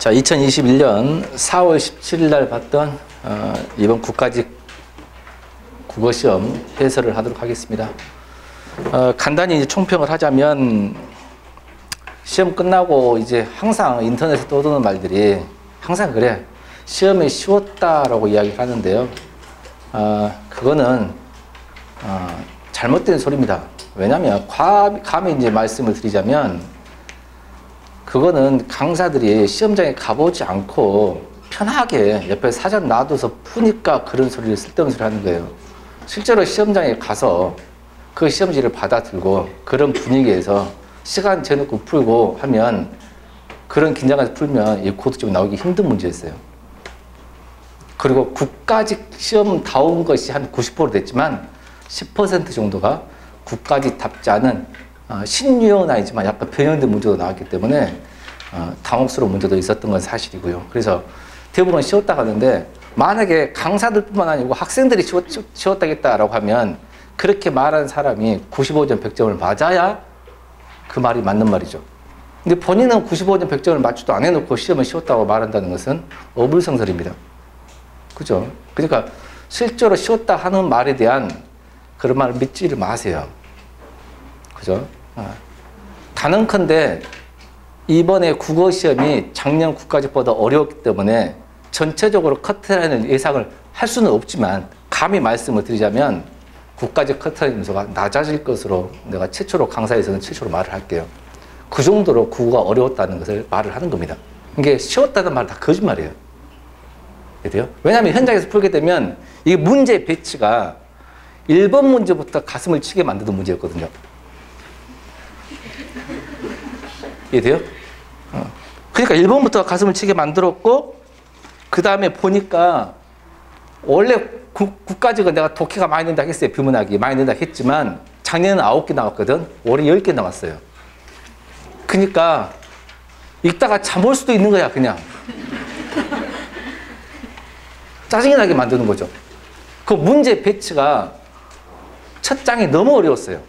자, 2021년 4월 17일 날 봤던 이번 국가직 국어시험 해설을 하도록 하겠습니다. 간단히 이제 총평을 하자면 시험 끝나고 이제 항상 인터넷에 떠도는 말들이 항상 그래. 시험이 쉬웠다라고 이야기를 하는데요. 그거는 잘못된 소리입니다. 왜냐하면 감히 이제 말씀을 드리자면 그거는 강사들이 시험장에 가보지 않고 편하게 옆에 사전 놔둬서 푸니까 그런 소리를 쓸데없는 소리 하는 거예요. 실제로 시험장에 가서 그 시험지를 받아들고 그런 분위기에서 시간 재놓고 풀고 하면 그런 긴장감에서 풀면 이 고득점이 나오기 힘든 문제였어요. 그리고 국가직 시험다운 것이 한 90% 됐지만 10% 정도가 국가직답지 않은 신유형은 아니지만 약간 변형된 문제도 나왔기 때문에 당혹스러운 문제도 있었던 건 사실이고요. 그래서 대부분 쉬웠다 가는데 만약에 강사들뿐만 아니고 학생들이 쉬웠다겠다라고 하면 그렇게 말하는 사람이 95점 100점을 맞아야 그 말이 맞는 말이죠. 근데 본인은 95점 100점을 맞지도 안 해놓고 시험을 쉬웠다고 말한다는 것은 어불성설입니다. 그죠? 그러니까 실제로 쉬웠다 하는 말에 대한 그런 말을 믿지를 마세요. 그죠? 단언컨대 이번에 국어시험이 작년 국가직보다 어려웠기 때문에 전체적으로 커트라인을 예상을 할 수는 없지만 감히 말씀을 드리자면 국가직 커트라인 점수가 낮아질 것으로 내가 최초로 강사에서는 최초로 말을 할게요. 그 정도로 국어가 어려웠다는 것을 말을 하는 겁니다. 이게 쉬웠다는 말은 다 거짓말이에요. 돼요? 왜냐하면 현장에서 풀게 되면 이게 문제 배치가 1번 문제부터 가슴을 치게 만드는 문제였거든요. 이해돼요? 그러니까 1번부터 가슴을 치게 만들었고 그 다음에 보니까 원래 국가직은 내가 독해가 많이 된다 했어요. 비문학이 많이 된다 했지만 작년에는 9개 나왔거든. 올해 10개 나왔어요. 그러니까 읽다가 잠 올 수도 있는 거야 그냥. 짜증이 나게 만드는 거죠. 그 문제 배치가 첫 장이 너무 어려웠어요.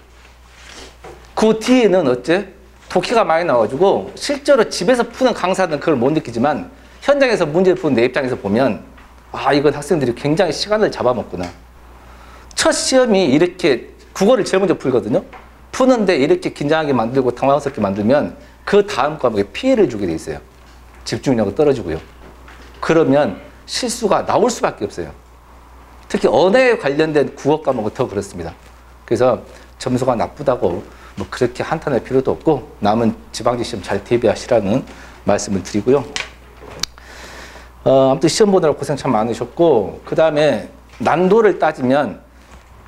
그 뒤에는 어째? 독해가 많이 나와가지고 실제로 집에서 푸는 강사들은 그걸 못 느끼지만 현장에서 문제를 푸는 내 입장에서 보면 이건 학생들이 굉장히 시간을 잡아먹구나. 첫 시험이 이렇게 국어를 제일 먼저 풀거든요. 푸는데 이렇게 긴장하게 만들고 당황스럽게 만들면 그 다음 과목에 피해를 주게 돼 있어요. 집중력이 떨어지고요. 그러면 실수가 나올 수밖에 없어요. 특히 언어에 관련된 국어 과목은 더 그렇습니다. 그래서 점수가 나쁘다고 뭐 그렇게 한탄할 필요도 없고 남은 지방직 시험 잘 대비하시라는 말씀을 드리고요. 아무튼 시험 보느라 고생 참 많으셨고 그 다음에 난도를 따지면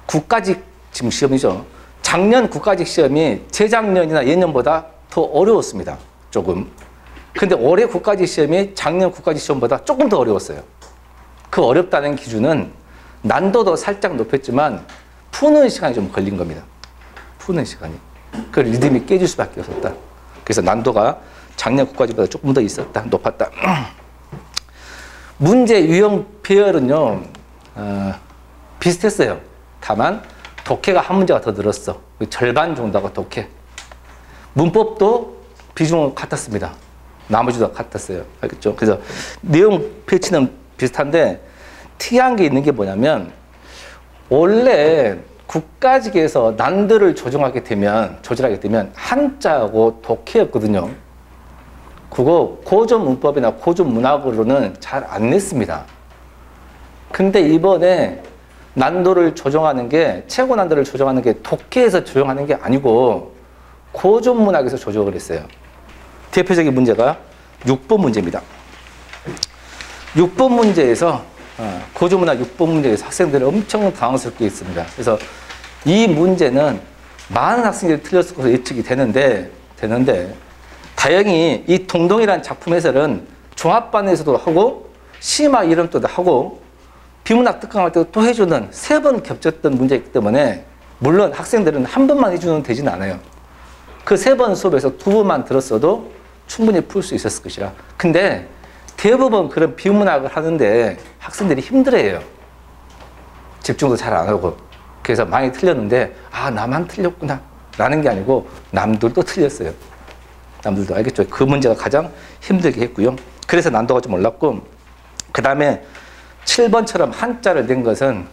국가직 지금 시험이죠. 작년 국가직 시험이 재작년이나 예년보다 더 어려웠습니다. 조금. 근데 올해 국가직 시험이 작년 국가직 시험보다 조금 더 어려웠어요. 그 어렵다는 기준은 난도도 살짝 높였지만 푸는 시간이 좀 걸린 겁니다. 푸는 시간이. 그 리듬이 깨질 수밖에 없었다. 그래서 난도가 작년 국가직보다 조금 더 있었다. 높았다. 문제 유형 배열은요. 비슷했어요. 다만 독해가 한 문제가 더 늘었어. 절반 정도가 독해. 문법도 비중은 같았습니다. 나머지도 같았어요. 알겠죠? 그래서 내용 배치는 비슷한데 특이한 게 있는 게 뭐냐면 원래 국가직에서 난도를 조절하게 되면 한자하고 독해였거든요. 그거 고전 문법이나 고전 문학으로는 잘 안 냈습니다. 근데 이번에 난도를 조정하는 게 최고 난도를 조정하는 게 독해에서 조정하는 게 아니고 고전 문학에서 조정을 했어요. 대표적인 문제가 6번 문제입니다. 6번 문제에서 고전 문학 6번 문제에서 학생들이 엄청 당황스럽게 있습니다. 그래서 이 문제는 많은 학생들이 틀렸을 것으로 예측이 되는데 다행히 이 동동이라는 작품 해설은 종합반에서도 하고 심화 이론 때도 하고 비문학 특강할 때도 또 해주는 3번 겹쳤던 문제이기 때문에 물론 학생들은 한 번만 해주는 되지는 않아요. 그 3번 수업에서 2번만 들었어도 충분히 풀 수 있었을 것이라. 근데 대부분 그런 비문학을 하는데 학생들이 힘들어해요. 집중도 잘 안 하고. 그래서 많이 틀렸는데 나만 틀렸구나 라는 게 아니고 남들도 틀렸어요. 남들도 알겠죠. 그 문제가 가장 힘들게 했고요. 그래서 난도가 좀 올랐고, 그 다음에 7번처럼 한자를 낸 것은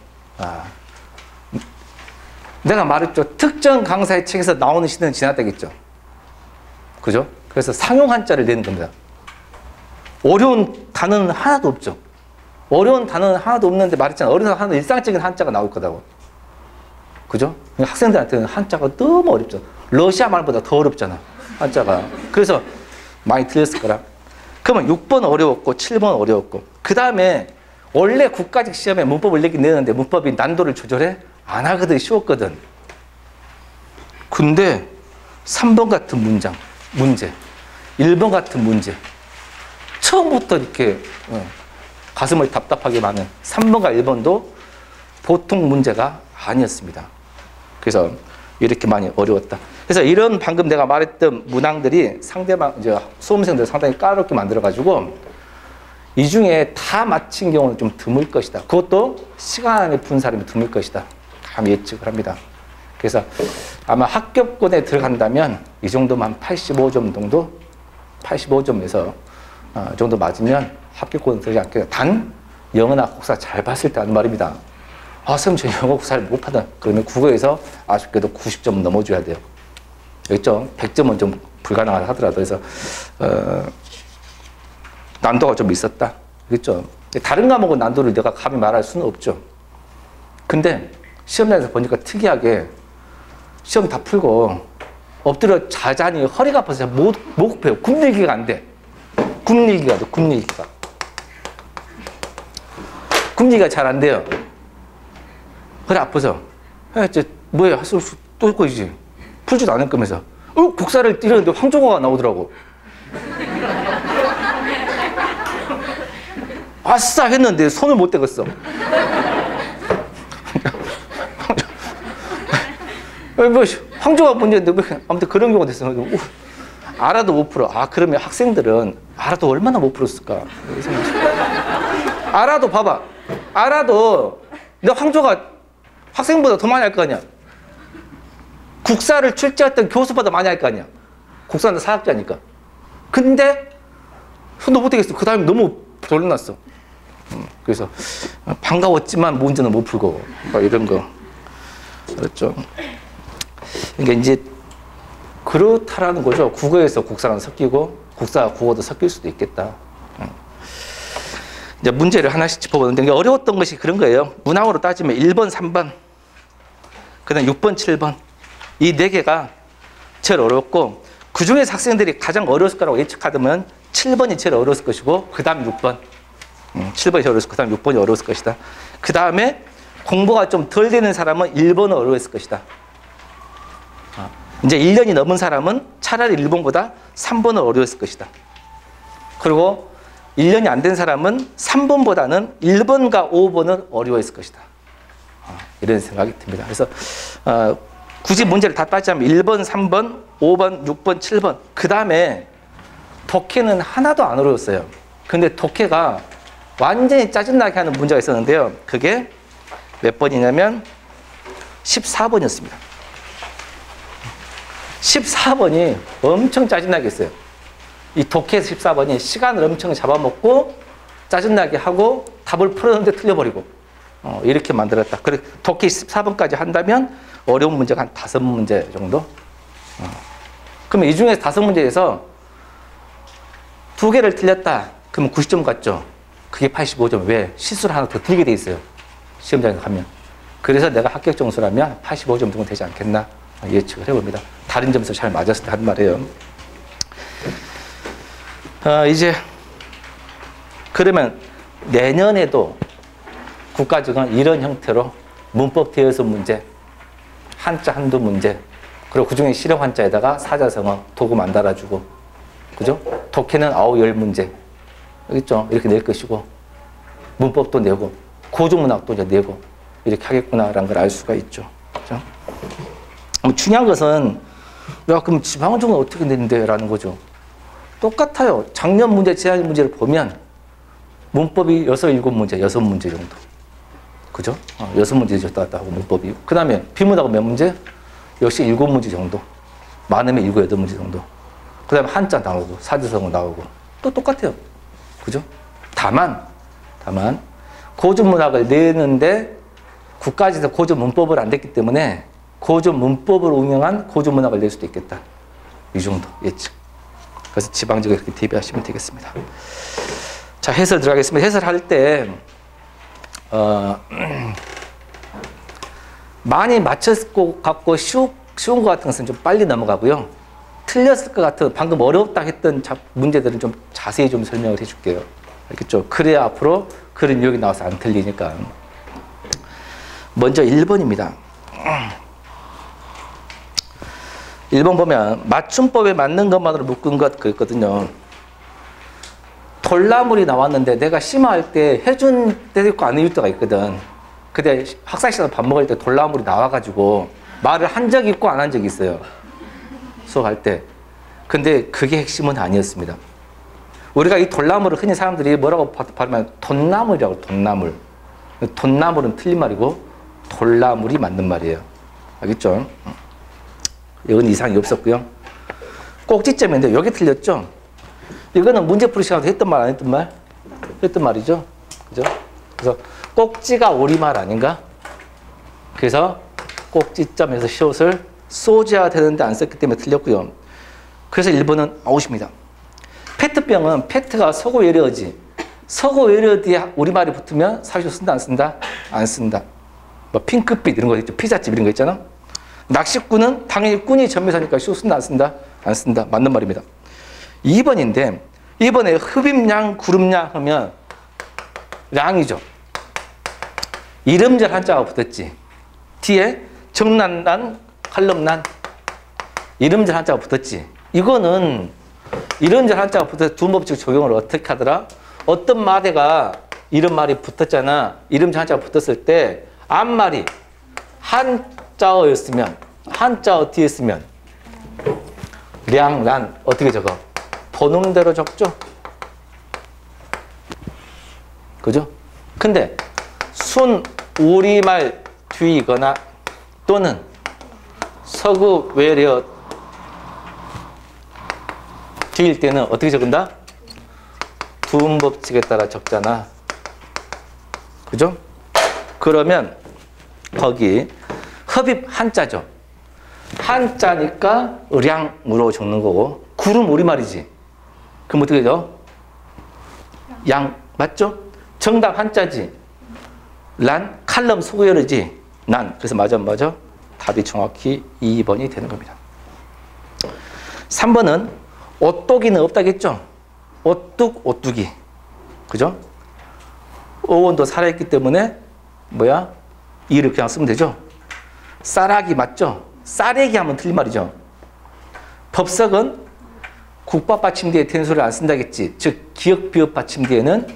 내가 말했죠. 특정 강사의 책에서 나오는 시대는 지났다겠죠. 그죠? 그래서 상용 한자를 내는 겁니다. 어려운 단어는 하나도 없죠. 어려운 단어는 하나도 없는데 말했잖아. 어려운 단어는 일상적인 한자가 나올 거다고. 그죠? 학생들한테는 한자가 너무 어렵죠. 러시아 말보다 더 어렵잖아. 한자가. 그래서 많이 틀렸을 거라. 그러면 6번 어려웠고 7번 어려웠고, 그 다음에 원래 국가직 시험에 문법을 내긴 내는데 문법이 난도를 조절해? 안 하거든. 쉬웠거든. 근데 3번 같은 문제, 1번 같은 문제, 처음부터 이렇게 가슴을 답답하게 많은 3번과 1번도 보통 문제가 아니었습니다. 그래서 이렇게 많이 어려웠다. 그래서 이런 방금 내가 말했던 문항들이 상대방, 이제 수험생들 상당히 까다롭게 만들어가지고 이 중에 다 맞힌 경우는 좀 드물 것이다. 그것도 시간 안에 푼 사람이 드물 것이다. 감히 예측을 합니다. 그래서 아마 합격권에 들어간다면 이 정도만 85점 정도, 85점에서 정도 맞으면 합격권에 들어가지 않겠다. 단 영어나 국사 잘 봤을 때 하는 말입니다. 선생님 저 영어 국사를 못 받아. 그러면 국어에서 아쉽게도 90점은 넘어줘야 돼요. 알겠죠? 100점은 좀 불가능하다 하더라도. 그래서 난도가 좀 있었다. 그렇죠? 다른 과목은 난도를 내가 감히 말할 수는 없죠. 근데 시험장에서 보니까 특이하게 시험 다 풀고 엎드려 자자니 허리가 아파서 못 펴요. 굽리기가 안 돼. 굽리기가 돼. 굽리기가 잘 안 돼요. 허리 아파서 뭐야 할 수 또 거지. 풀지도 않을 거면서 국사를 띄려는데 황종어가 나오더라고. 아싸 했는데 손을 못 대겠어. 뭐 황종어가 문제인데 아무튼 그런 경우가 됐어. 알아도 못 풀어. 그러면 학생들은 알아도 얼마나 못 풀었을까. 알아도 봐봐. 알아도 내 황종어가 학생보다 더 많이 할 거 아니야. 국사를 출제했던 교수보다 많이 할 거 아니야. 국사는 사학자니까. 근데 손도 못 대겠어. 그 다음에 너무 졸라났어. 그래서 반가웠지만 문제는 못 풀고 이런 거. 그렇죠. 그러니까 이제 그렇다라는 거죠. 국어에서 국사랑 섞이고 국사와 국어도 섞일 수도 있겠다. 이제 문제를 하나씩 짚어보는데 어려웠던 것이 그런 거예요. 문항으로 따지면 1번, 3번, 그다음 6번, 7번 이 네 개가 제일 어렵고 그 중에서 학생들이 가장 어려웠을 거라고 예측하다면 7번이 제일 어려웠을 것이고 그 다음 6번 7번이 제일 어려웠을 그 다음 6번이 어려웠을 것이다. 그 다음에 공부가 좀 덜 되는 사람은 1번은 어려웠을 것이다. 이제 1년이 넘은 사람은 차라리 1번보다 3번은 어려웠을 것이다. 그리고 1년이 안 된 사람은 3번보다는 1번과 5번은 어려웠을 것이다. 이런 생각이 듭니다. 그래서 굳이 문제를 다 따지자면 1번, 3번, 5번, 6번, 7번 그 다음에 독해는 하나도 안 어려웠어요. 근데 독해가 완전히 짜증나게 하는 문제가 있었는데요. 그게 몇 번이냐면 14번이었습니다. 14번이 엄청 짜증나게 했어요. 이 독해에서 14번이 시간을 엄청 잡아먹고 짜증나게 하고 답을 풀었는데 틀려버리고 이렇게 만들었다. 그래 독해 14번까지 한다면 어려운 문제가 한 5문제 정도? 그러면 이 중에서 5문제에서 2개를 틀렸다. 그러면 90점 같죠? 그게 85점. 왜? 실수를 하나 더 틀리게 돼 있어요. 시험장에 가면. 그래서 내가 합격 점수라면 85점 정도 되지 않겠나 예측을 해봅니다. 다른 점수 잘 맞았을 때 한 말이에요. 이제 그러면 내년에도 국가직은 이런 형태로 문법 대여섯 문제, 한자 한두 문제, 그리고 그중에 실용 한자에다가 사자성어 도금 안 달아주고, 그죠? 독해는 9, 10문제, 있죠? 이렇게 낼 것이고, 문법도 내고, 고조문학도 이제 내고, 이렇게 하겠구나라는 걸 알 수가 있죠. 그죠? 중요한 것은, 야, 그럼 지방정은 어떻게 내는데? 라는 거죠. 똑같아요. 작년 문제, 재학 문제를 보면, 문법이 6, 7문제, 6문제 정도. 그죠? 6문제 줬다 하고 문법이. 그 다음에 비문하고 몇 문제? 역시 7문제 정도. 많으면 7, 8문제 정도. 그 다음에 한자 나오고, 사지성어 나오고. 또 똑같아요. 그죠? 다만, 고전문학을 내는데 국가에서 고전문법을 안 됐기 때문에 고전문법을 응용한 고전문학을 낼 수도 있겠다. 이 정도 예측. 그래서 지방적으로 이렇게 대비하시면 되겠습니다. 자, 해설 들어가겠습니다. 해설할 때, 많이 맞췄을 것 같고 쉬운 것 같은 것은 좀 빨리 넘어가고요. 틀렸을 것 같은 방금 어렵다 했던 문제들은 좀 자세히 좀 설명을 해줄게요. 알겠죠? 그래야 앞으로 그런 유형이 나와서 안 틀리니까. 먼저 1번입니다. 1번 보면 맞춤법에 맞는 것만으로 묶은 것 그랬거든요. 돌나물이 나왔는데 내가 심화할 때 해준 때도 있고 안 해줄 때가 있거든. 근데 학사시간 밥 먹을 때 돌나물이 나와가지고 말을 한 적이 있고 안 한 적이 있어요. 수업할 때. 근데 그게 핵심은 아니었습니다. 우리가 이 돌나물을 흔히 사람들이 뭐라고 발음하면 돈나물이라고, 돈나물. 돈나물은 틀린 말이고 돌나물이 맞는 말이에요. 알겠죠? 이건 이상이 없었고요. 꼭지점인데 여기 틀렸죠? 이거는 문제풀이 시간에 했던 말 안 했던 말? 했던 말이죠. 그죠? 그래서 꼭지가 우리말 아닌가? 그래서 꼭지점에서 시옷을 쏘져야 되는데 안 썼기 때문에 틀렸고요. 그래서 1번은 아웃입니다. 페트병은 페트가 서구 외래어지. 서구 외래어 뒤에 우리말이 붙으면 사실 쓴다 안 쓴다? 안 쓴다. 뭐 핑크빛 이런 거 있죠. 피자집 이런 거 있잖아. 낚시꾼은 당연히 꾼이 전미사니까 시옷 쓴다 안 쓴다? 안 쓴다. 맞는 말입니다. 2번인데 2번에 흡입량, 구름량 하면 량이죠. 이름절 한자가 붙었지. 뒤에 정난난, 칼럼난 이름절 한자가 붙었지. 이거는 이름절 한자가 붙어서 두 법칙 적용을 어떻게 하더라? 어떤 말에가 이런 말이 붙었잖아. 이름절 한자가 붙었을 때 앞말이 한자어였으면 한자어 뒤에 쓰면 량, 난 어떻게 적어? 보는 대로 적죠? 그죠? 근데 순 우리말 뒤이거나 또는 서구 외래어 뒤일 때는 어떻게 적은다? 두음법칙에 따라 적잖아. 그죠? 그러면 거기 흡입 한자죠. 한자니까 량으로 적는 거고 구름 우리말이지. 그럼 어떻게 되죠? 양 맞죠? 정답 한자지. 란 칼럼 소구열이지. 난 그래서 맞아 안 맞아? 답이 정확히 2번이 되는 겁니다. 3번은 오뚜기는 없다겠죠? 오뚝 오뚜기 그죠? 어원도 살아있기 때문에 뭐야? 이를 그냥 쓰면 되죠? 쌀아기 맞죠? 쌀애기 하면 틀린 말이죠. 법석은 국밥 받침 뒤에 된소를 안 쓴다겠지. 즉 기역 비읍 받침 뒤에는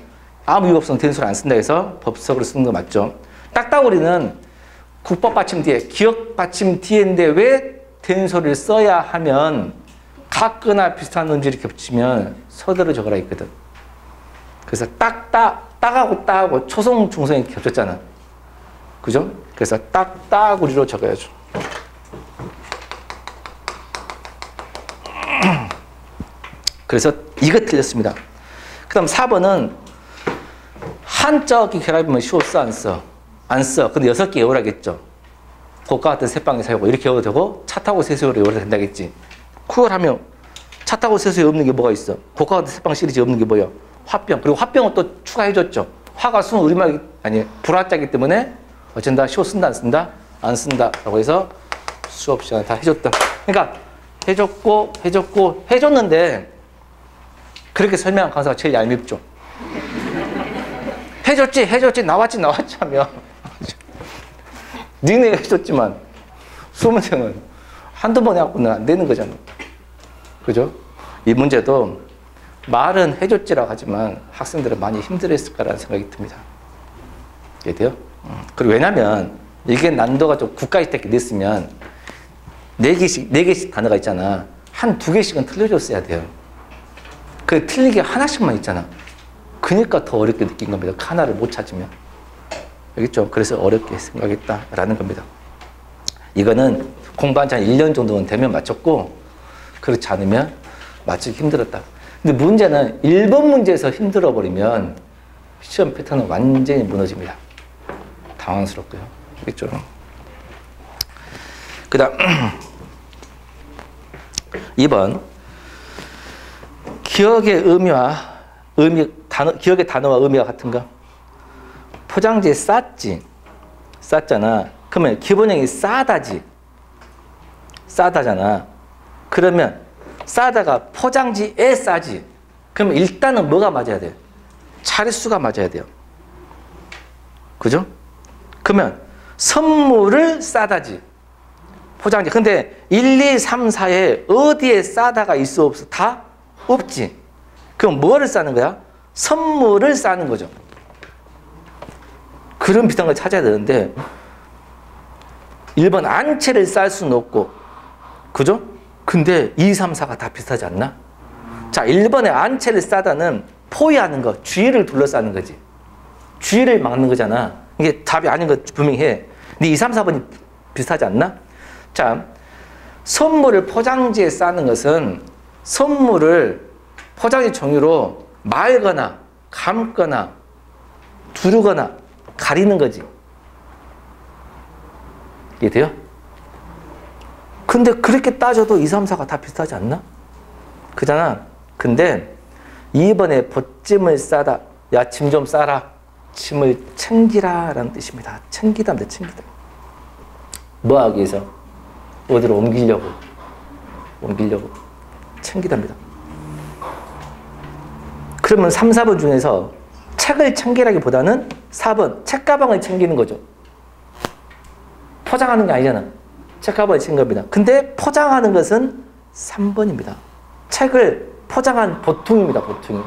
아무 이유 없으면 된소를 안 쓴다 해서 법석으로 쓰는 거 맞죠. 딱따구리는 국밥 받침 뒤에 기역 받침 뒤인데 왜 된소를 써야 하면 같거나 비슷한 음질이 겹치면 서두로 적으라 했거든. 그래서 딱하고 초성 중성이 겹쳤잖아. 그죠? 그래서 딱따구리로 적어야죠. 그래서 이거 틀렸습니다. 그 다음 4번은 한자 어기 결합이면 시옷 써, 안 써? 안 써. 근데 6개 외우라겠죠. 고가 같은 새빵에 사용하고 이렇게 외워도 되고 차 타고 세수를 외워도 된다겠지. 그걸 하면 차 타고 세수에 없는 게 뭐가 있어? 고가 같은 새빵 시리즈 없는 게 뭐야? 화병. 그리고 화병은 또 추가해줬죠. 화가 순 우리말 아니 불화자이기 때문에 어쩐다 시옷 쓴다 안 쓴다? 안 쓴다 라고 해서 수업 시간에 다 해줬다. 그러니까 해줬는데 그렇게 설명한 강사가 제일 얄밉죠. 해줬지 나왔지 하며 니네 해줬지만 수험생은 한두 번 해갖고는 안 되는 거잖아. 그죠? 이 문제도 말은 해줬지라고 하지만 학생들은 많이 힘들었을 거라는 생각이 듭니다. 이해돼요? 그리고 왜냐면 이게 난도가 좀 국가시 때 냈으면 4개씩 단어가 있잖아. 한 2개씩은 틀려줬어야 돼요. 그 틀린 게 하나씩만 있잖아. 그러니까 더 어렵게 느낀 겁니다. 하나를 못 찾으면. 알겠죠? 그래서 어렵게 생각했다라는 겁니다. 이거는 공부한 지 한 1년 정도는 되면 맞췄고 그렇지 않으면 맞추기 힘들었다. 근데 문제는 1번 문제에서 힘들어 버리면 시험 패턴은 완전히 무너집니다. 당황스럽고요. 알겠죠? 그 다음 2번 기억의 기억의 단어와 의미와 같은가? 포장지에 쌌잖아. 그러면 기본형이 싸다지. 싸다잖아. 그러면 싸다가 포장지에 싸지. 그러면 일단은 뭐가 맞아야 돼? 차례수가 맞아야 돼요. 그죠? 그러면 선물을 싸다지. 포장지. 근데 1, 2, 3, 4에 어디에 싸다가 있어 없어? 다 없지. 그럼 뭐를 싸는 거야? 선물을 싸는 거죠. 그런 비슷한 걸 찾아야 되는데 1번 안채를 쌀 수는 없고 그죠? 근데 2, 3, 4가 다 비슷하지 않나? 자, 1번에 안채를 싸다는 포위하는 거, 주위를 둘러싸는 거지. 주위를 막는 거잖아. 이게 답이 아닌 거 분명히 해. 근데 2, 3, 4번이 비슷하지 않나? 자, 선물을 포장지에 싸는 것은 선물을 포장지 종이로 말거나 감거나 두르거나 가리는 거지. 이해돼요? 근데 그렇게 따져도 2, 3, 4가 다 비슷하지 않나? 그잖아. 근데 2번에 벗짐을 싸다. 야, 짐 좀 싸라. 짐을 챙기라 라는 뜻입니다. 챙기다입니다. 챙기다. 뭐 하기 위해서? 어디로 옮기려고. 챙기답니다. 그러면 3, 4번 중에서 책을 챙기라기보다는 4번 책가방을 챙기는 거죠. 포장하는 게 아니잖아. 책가방을 챙긴 겁니다. 근데 포장하는 것은 3번입니다. 책을 포장한 보통입니다. 보통이.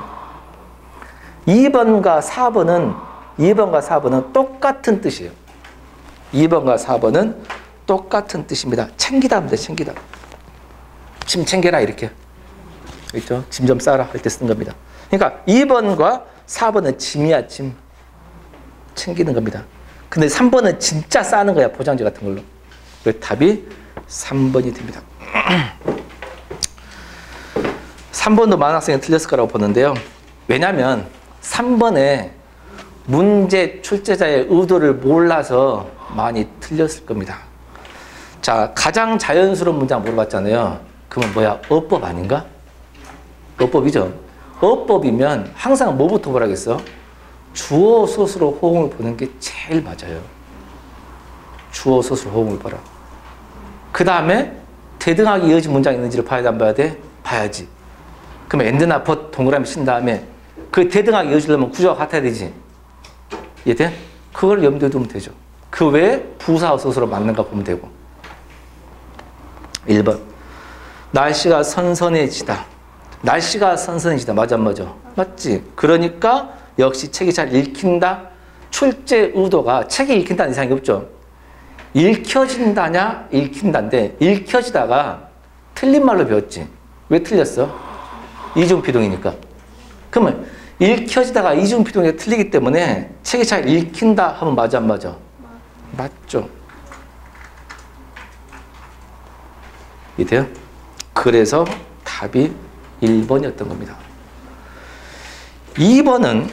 2번과 4번은 똑같은 뜻이에요. 2번과 4번은 똑같은 뜻입니다. 챙기다 합니다. 챙기다. 짐 챙겨라 이렇게. 있죠? 짐 좀 싸라 할 때 쓰는 겁니다. 그러니까 2번과 4번은 짐이야, 짐. 챙기는 겁니다. 근데 3번은 진짜 싸는 거야, 포장지 같은 걸로. 그래서 답이 3번이 됩니다. 3번도 많은 학생이 틀렸을 거라고 보는데요. 왜냐하면 3번에 문제 출제자의 의도를 몰라서 많이 틀렸을 겁니다. 자, 가장 자연스러운 문장 물어봤잖아요. 그러면 뭐야? 어법 아닌가? 어법이죠. 어법이면 항상 뭐부터 보라겠어? 주어 소수로 호응을 보는 게 제일 맞아요. 주어 소수로 호응을 보라. 그 다음에 대등하게 이어진 문장이 있는지를 봐야 돼, 안 봐야 돼? 봐야지. 그럼 and나 but 동그라미 친 다음에 그 대등하게 이어지려면 구조가 같아야 되지. 이해돼? 그걸 염두에 두면 되죠. 그 외에 부사 소수로 맞는가 보면 되고. 1번. 날씨가 선선해지다. 날씨가 선선해지다. 맞아, 안 맞아? 맞지? 그러니까 역시 책이 잘 읽힌다. 출제 의도가 책이 읽힌다는 이상이 없죠. 읽혀진다냐? 읽힌다인데 읽혀지다가 틀린 말로 배웠지. 왜 틀렸어? 이중피동이니까. 그러면 읽혀지다가 이중피동이 틀리기 때문에 책이 잘 읽힌다 하면 맞아, 안 맞아? 맞죠. 이해돼요? 그래서 답이 1번이었던 겁니다. 2번은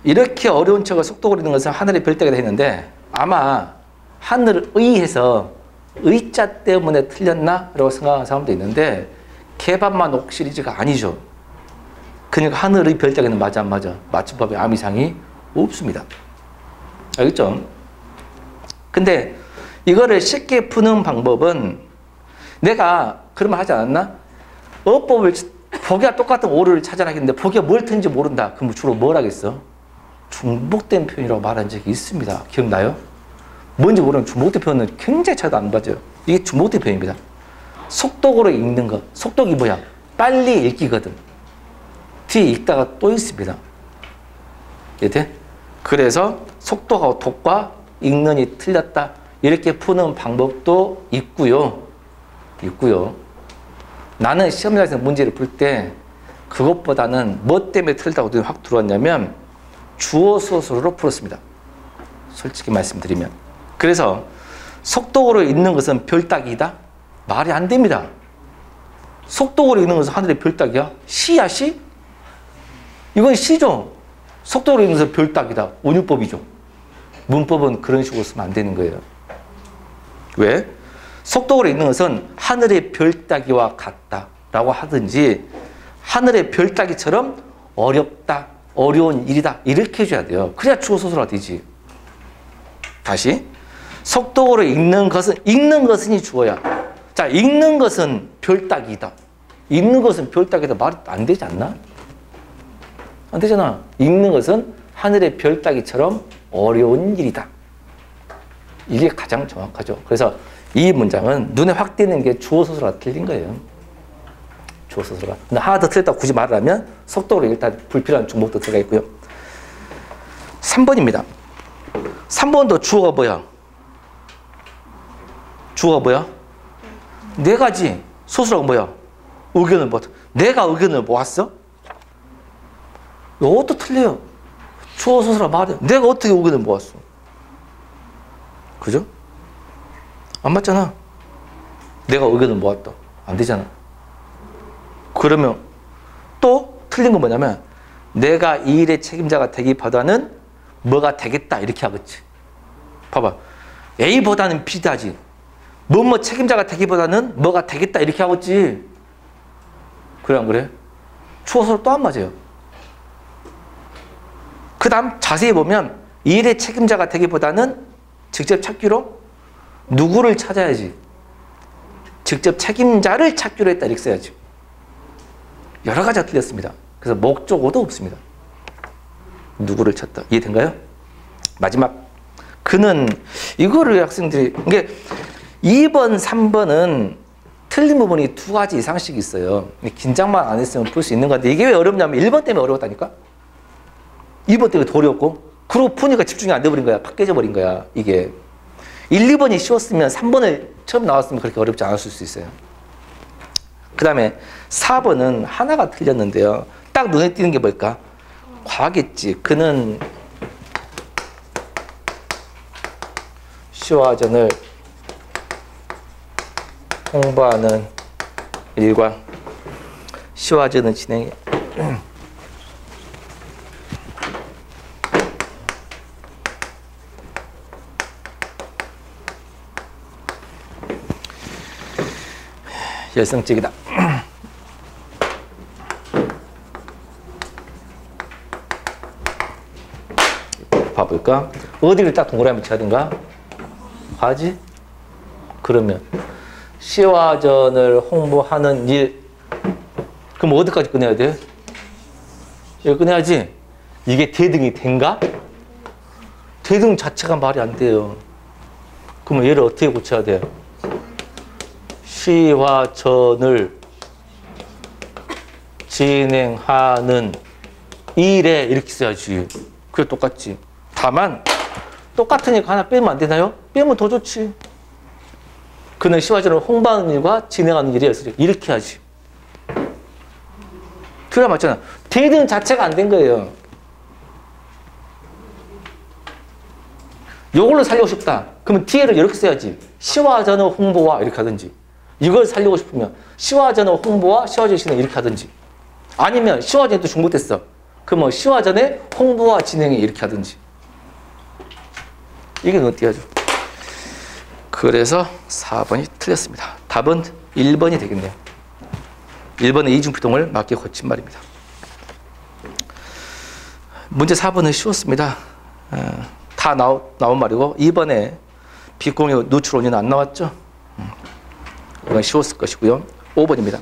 이렇게 어려운 책을 속독을 읽는 것은 하늘의 별따기다 했는데 아마 하늘의 해서 의자 때문에 틀렸나? 라고 생각하는 사람도 있는데 개밥만 옥 시리즈가 아니죠. 그러니까 하늘의 별따기는 맞아, 안 맞아? 맞춤법에 아무 이상이 없습니다. 알겠죠? 근데 이거를 쉽게 푸는 방법은 내가 그런 말 하지 않았나? 어법을 보기와 똑같은 오류를 찾아라 했는데 보기가 뭘 틀는지 모른다. 그럼 주로 뭘 하겠어? 중복된 표현이라고 말한 적이 있습니다. 기억나요? 뭔지 모르는 중복된 표현은 굉장히 차이도 안 맞아요. 이게 중복된 표현입니다. 속독으로 읽는 거. 속독이 뭐야? 빨리 읽기거든. 뒤에 읽다가 또 있습니다. 이해돼? 그래서 속독하고 독과 읽는이 틀렸다. 이렇게 푸는 방법도 있고요. 나는 시험장에서 문제를 풀 때 그것보다는 뭐 때문에 틀렸다고 확 들어왔냐면 주어 소수로 풀었습니다. 솔직히 말씀드리면. 그래서 속독으로 읽는 것은 별따기이다? 말이 안 됩니다. 속독으로 읽는 것은 하늘의 별 따기야? 시야, 시? 이건 시죠. 속독으로 읽는 것은 별 따기다. 운율법이죠. 문법은 그런 식으로 쓰면 안 되는 거예요. 왜? 속독으로 읽는 것은 하늘의 별 따기와 같다라고 하든지 하늘의 별 따기처럼 어렵다, 어려운 일이다 이렇게 해줘야 돼요. 그래야 주어 소설화 되지. 다시 속독으로 읽는 것은이 주어야. 자, 읽는 것은 별 따기다. 읽는 것은 별 따기다. 말이 안 되지 않나? 안 되잖아. 읽는 것은 하늘의 별 따기처럼 어려운 일이다. 이게 가장 정확하죠. 그래서 이 문장은 눈에 확 띄는 게 주어 소설화 틀린 거예요. 주어 소설화. 근데 하나 더 틀렸다고 굳이 말을 하면 속독으로 일단 불필요한 중복도 들어가 있고요. 3번입니다. 3번도 주어가 뭐야? 주어가 뭐야? 네 가지. 소설화가 뭐야? 의견을 모았다. 내가 의견을 모았어? 이것도 틀려요. 주어 소설화 말이야. 내가 어떻게 의견을 모았어? 그죠? 안 맞잖아. 내가 의견을 모았다. 안 되잖아. 그러면 또 틀린 건 뭐냐면 내가 이 일의 책임자가 되기보다는 뭐가 되겠다 이렇게 하겠지. 봐봐. A보다는 B다지. 뭐뭐 책임자가 되기보다는 뭐가 되겠다 이렇게 하겠지. 그래 안 그래? 추어서 또 안 맞아요. 그 다음 자세히 보면 이 일의 책임자가 되기보다는 직접 찾기로 누구를 찾아야지. 직접 책임자를 찾기로 했다 이렇게 써야지. 여러 가지가 틀렸습니다. 그래서 목적어도 없습니다. 누구를 찾다. 이해된가요? 마지막. 그는 이거를 학생들이 이게 2번, 3번은 틀린 부분이 두 가지 이상씩 있어요. 긴장만 안 했으면 풀 수 있는 건데 이게 왜 어렵냐면 1번 때문에 어려웠다니까? 2번 때문에 더 어려웠고 그러고 푸니까 집중이 안 돼버린 거야. 팍 깨져버린 거야. 이게 1, 2번이 쉬웠으면 3번을 처음 나왔으면 그렇게 어렵지 않았을 수 있어요. 그 다음에 4번은 하나가 틀렸는데요. 딱 눈에 띄는 게 뭘까? 과겠지. 그는 시화전을 홍보하는 일과 시화전을 진행해. 열성적이다. 봐볼까? 어디를 딱 동그라미 쳐야 되는가? 하지? 그러면 시화전을 홍보하는 일. 그럼 어디까지 끝내야 돼? 여기 끝내야지. 이게 대등이 된가? 대등 자체가 말이 안 돼요. 그러면 얘를 어떻게 고쳐야 돼? 시화전을 진행하는 일에 이렇게 써야지. 그게 똑같지. 다만 똑같으니까 하나 빼면 안 되나요? 빼면 더 좋지. 그는 시화전을 홍보하는 일과 진행하는 일이었어. 이렇게 하지. 그래 맞잖아. 대등 자체가 안 된 거예요. 요걸로 살리고 싶다. 그러면 뒤에를 이렇게 써야지. 시화전의 홍보와 이렇게 하든지. 이걸 살리고 싶으면 시화전의 홍보와 시화전 진행 이렇게 하든지. 아니면 시화전이 또 중복됐어. 그러면 시화전의 홍보와 진행이 이렇게 하든지. 이게 눈에 띄어져. 그래서 4번이 틀렸습니다. 답은 1번이 되겠네요. 1번의 이중피동을 맞게 고친 말입니다. 문제 4번은 쉬웠습니다. 다 나온 말이고 2번에 비공유 누출 온유는 안 나왔죠? 이건 쉬웠을 것이고요. 5번입니다.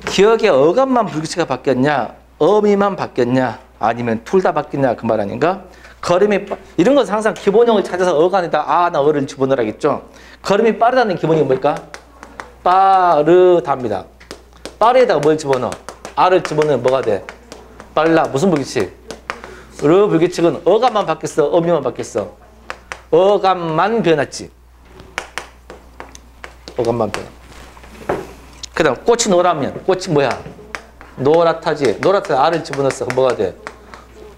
기억의 어감만 불규칙하게 바뀌었냐? 어미만 바뀌었냐? 아니면 둘 다 바뀌었냐? 그 말 아닌가? 걸음이 이런 것은 항상 기본형을 찾아서 어간에다 아나 어를 집어넣으라겠죠. 걸음이 빠르다는 기본이 뭘까? 빠르답니다. 빠르에다가 뭘 집어넣어? 아를 집어넣으면 뭐가 돼? 빨라. 무슨 불규칙? 르 불규칙은 어감만 바뀌었어? 어미만 바뀌었어? 어감만 변했지. 어감만 변. 그 다음 꽃이 노라면 꽃이 뭐야? 노랗다지. 노랗다 아를 집어넣었어. 그럼 뭐가 돼?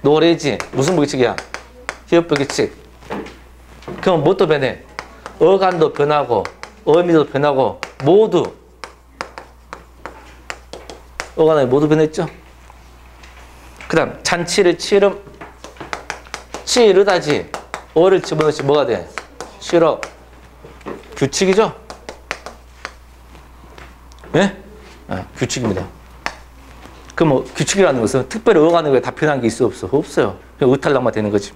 노래지. 무슨 불규칙이야? 히읗 불규칙. 그럼 뭣도 변해? 어간도 변하고 어미도 변하고 모두 어간에 모두 변했죠? 그 다음 잔치를 치르다지. 어를 집어넣지 뭐가 돼? 싫어. 규칙이죠? 예? 아, 규칙입니다. 그럼 뭐 규칙이라는 것은 특별히 어간에 왜 다 표현한 게 있어 없어? 없어요. 그냥 의탈락만 되는 거지.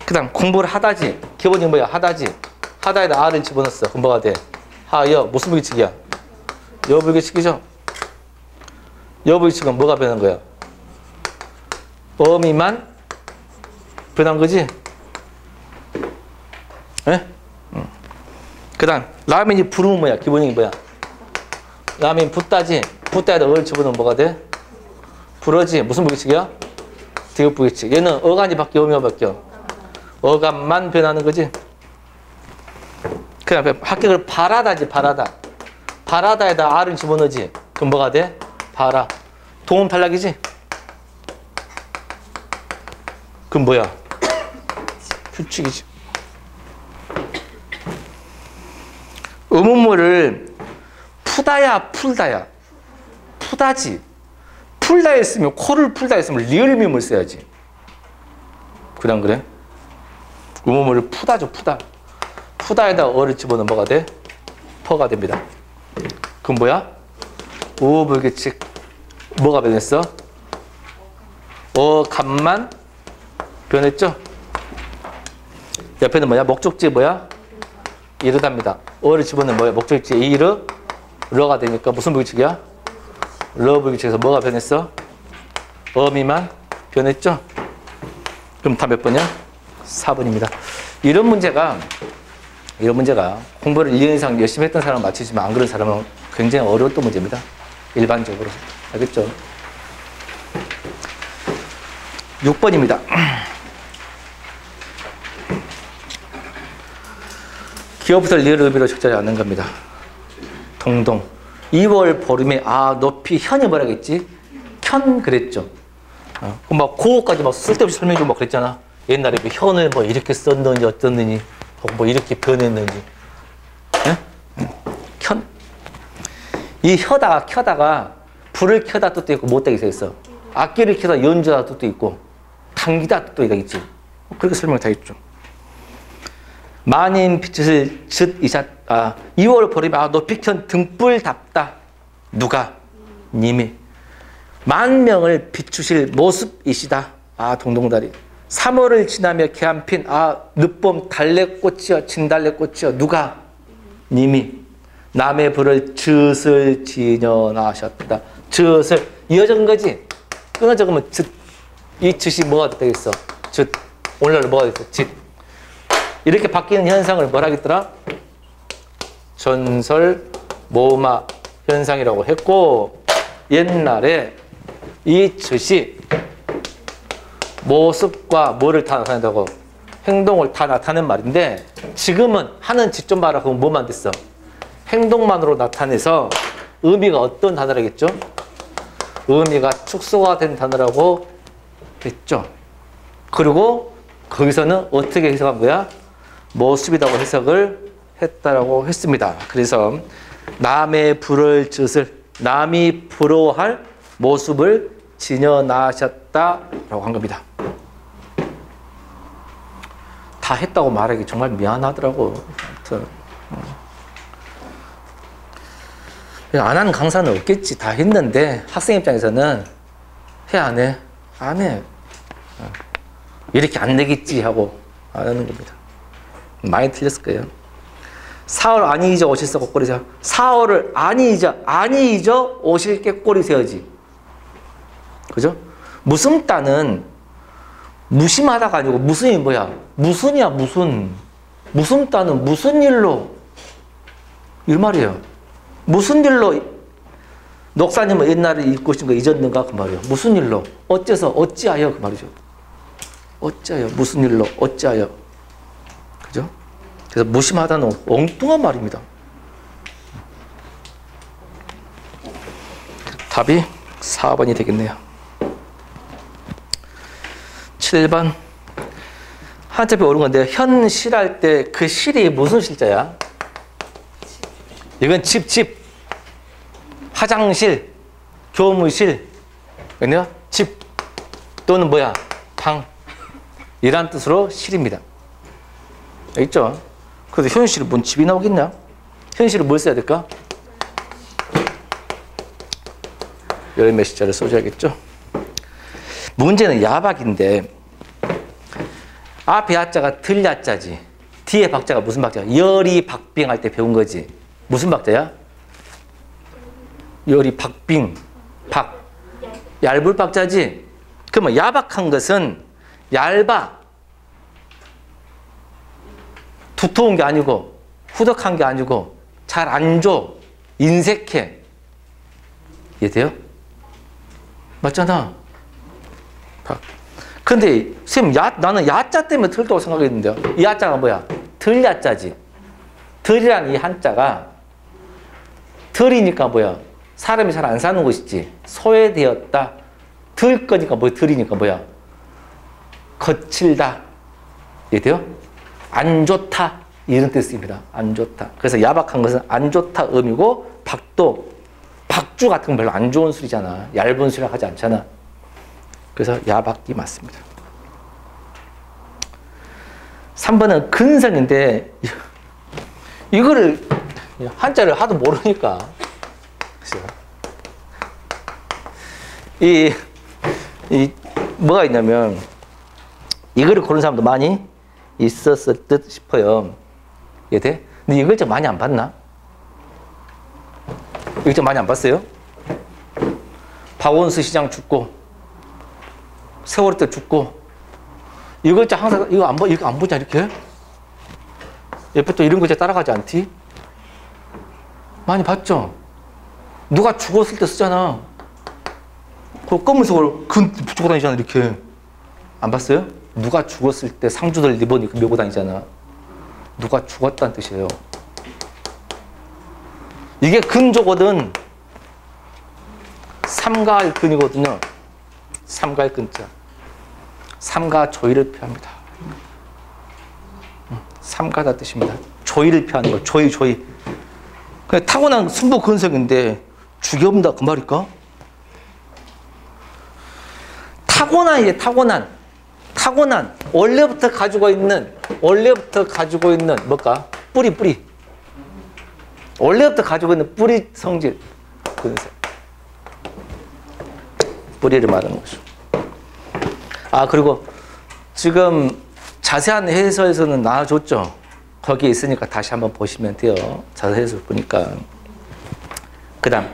그 다음 공부를 하다지. 기본이 뭐야? 하다지. 하다에다 아를 집어넣었어. 그럼 뭐가 돼? 하여. 무슨 불규칙이야? 여불규칙이죠? 여불규칙은 뭐가 변한 거야? 어미만 변한 거지? 예? 그 다음 라면이 부르면 뭐야? 기본이 뭐야? 라면 붓다지. 붓다에다 어를 집어넣으면 뭐가 돼? 불어지. 무슨 불규칙이야? 디귿 불규칙. 얘는 어간이 바뀌어, 어미가 바뀌어? 어간만 변하는 거지. 그 다음에 합격을 바라다지. 바라다. 바라다에다 알을 집어넣지. 그럼 뭐가 돼? 바라. 동음 탈락이지? 그럼 뭐야? 규칙이지. 의문문을 푸다야 풀다야. 푸다지. 풀다 했으면 코를 풀다 했으면 리을미음을 써야지. 그냥 그래? 의문문을 푸다죠. 푸다. 푸다에다 어를 집어넣으면 뭐가 돼? 퍼가 됩니다. 그럼 뭐야? 우불규칙. 뭐가 변했어? 어간만 변했죠? 옆에는 뭐야? 목적지 뭐야? 이르답니다. 어를 집어넣으면 뭐야? 목적지 러가 되니까 무슨 불규칙이야? 러 불규칙에서 뭐가 변했어? 어미만 변했죠? 그럼 다 몇 번이야? 4번입니다. 이런 문제가 공부를 2년 이상 열심히 했던 사람은 맞히지만 안 그런 사람은 굉장히 어려웠던 문제입니다. 일반적으로. 알겠죠? 6번입니다. 기어부터 리을 의미로 적절히 않는 겁니다. 동동. 2월 보름에 높이 현이 뭐라겠지? 현 그랬죠. 그럼 막 그거까지 막 쓸데없이 설명해주고 막 그랬잖아. 옛날에 뭐 현을 뭐 이렇게 썼는지 어떻느니 뭐 이렇게 변했는지. 예? 현. 이 켜다가 불을 켜다 뜻도 있고 못되게 있어. 악기를 켜다 연주하다 뜻도 있고 당기다 뜻도 있겠지. 그렇게 설명 다 했죠. 만인 빛을 쯧이샷 2월 보름에 높이 켠 등불답다. 누가? 님이. 만명을 비추실 모습이시다. 동동다리. 3월을 지나며 개한핀 늦봄 달래꽃이여 진달래꽃이여 누가? 님이. 남의 불을 쯧을 지녀나셨다. 쯧을 이어진 거지. 끊어져 그러면 쯧. 이 쯧이 뭐가 되겠어? 쯧. 오늘날 뭐가 되겠어? 쯧. 이렇게 바뀌는 현상을 뭐라 하겠더라? 전설 모마 현상이라고 했고, 옛날에 이 쯧이 모습과 뭐를 다 나타낸다고? 행동을 다 나타내는 말인데, 지금은 하는 짓 좀 봐라. 그럼 뭐만 됐어? 행동만으로 나타내서 의미가 어떤 단어라겠죠? 의미가 축소가 된 단어라고 했죠. 그리고 거기서는 어떻게 해석한 거야? 모습이라고 해석을 했다라고 했습니다. 그래서 남의 불을 쯧을 남이 부러워할 모습을 지녀나셨다라고 한 겁니다. 다 했다고 말하기 정말 미안하더라고. 아무튼 안 하는 강사는 없겠지. 다 했는데 학생 입장에서는 해 안 해? 안 해. 이렇게 안 되겠지 하고 안 하는 겁니다. 많이 틀렸을 거예요. 4월 아니 잊어 오실서 꼬리 세워. 4월을 아니 잊어 오실 게 꼬리 세워지. 그죠? 무슨따는 무심하다가 아니고 무슨이 뭐야? 무슨이야 무슨. 무슨따는 무슨 일로 이 말이에요. 무슨 일로 녹사님은 옛날에 읽고 싶은 거 잊었는가 그 말이에요. 무슨 일로 어째서 어찌하여 그 말이죠. 어찌하여 무슨 일로 어찌하여. 그죠? 그래서 무심하다는 엉뚱한 말입니다. 답이 4번이 되겠네요. 7번. 한자표 오른 건데 현실할 때 그 실이 무슨 실자야? 이건 집. 화장실, 교무실, 왜냐? 집 또는 뭐야? 방. 이란 뜻으로 실입니다. 알겠죠? 그래서 현실은 뭔 집이 나오겠냐? 현실은 뭘 써야 될까? 열몇 시자를 써줘야겠죠? 문제는 야박인데 앞에 야자가 들 야자지. 뒤에 박자가 무슨 박자야? 열이 박빙 할 때 배운 거지. 무슨 박자야? 열이 박빙. 박. 얇을 박자지? 그러면 야박한 것은 얇아. 두터운 게 아니고 후덕한 게 아니고 잘 안 줘. 인색해. 이해돼요? 맞잖아. 박. 근데 선생님 나는 야자 때문에 들다고 생각했는데요. 이 야자가 뭐야? 들 야자지. 들이란 이 한자가 들이니까 뭐야? 사람이 잘 안 사는 곳이지. 소외되었다. 들 거니까 뭐야? 들이니까 뭐야? 거칠다. 이해돼요? 안 좋다. 이런 뜻입니다. 안 좋다. 그래서 야박한 것은 안 좋다 의미고 박도 박주 같은 건 별로 안 좋은 술이잖아. 얇은 술이라고 하지 않잖아. 그래서 야박이 맞습니다. 3번은 근성인데 이거를 한자를 하도 모르니까 이 뭐가 있냐면 이거를 고른 사람도 많이 있었을 듯 싶어요. 이해돼? 근데 이걸 좀 많이 안 봤나? 이거 좀 많이 안 봤어요? 박원수 시장 죽고 세월호 때 죽고 이거 진짜 항상 이거 안 보자 이렇게 옆에 또 이런 거 따라가지 않지? 많이 봤죠? 누가 죽었을 때 쓰잖아. 그 검은색을 붙이고 다니잖아 이렇게. 안 봤어요? 누가 죽었을 때 상주들 리본 메고 다니잖아. 누가 죽었다는 뜻이에요. 이게 근조거든. 삼가할 근이거든요. 삼가할 근자. 삼가 조이를 표합니다. 삼가다 뜻입니다. 조이를 표하는 거. 조이. 그냥 타고난 순부 근성인데 죽여본다 그 말일까? 타고난 원래부터 가지고 있는 뭘까? 뿌리. 원래부터 가지고 있는 뿌리 성질 근성. 뿌리를 말하는 거죠. 그리고 지금 자세한 해설에서는 나와줬죠. 거기에 있으니까 다시 한번 보시면 돼요. 자세한 해설 보니까. 그 다음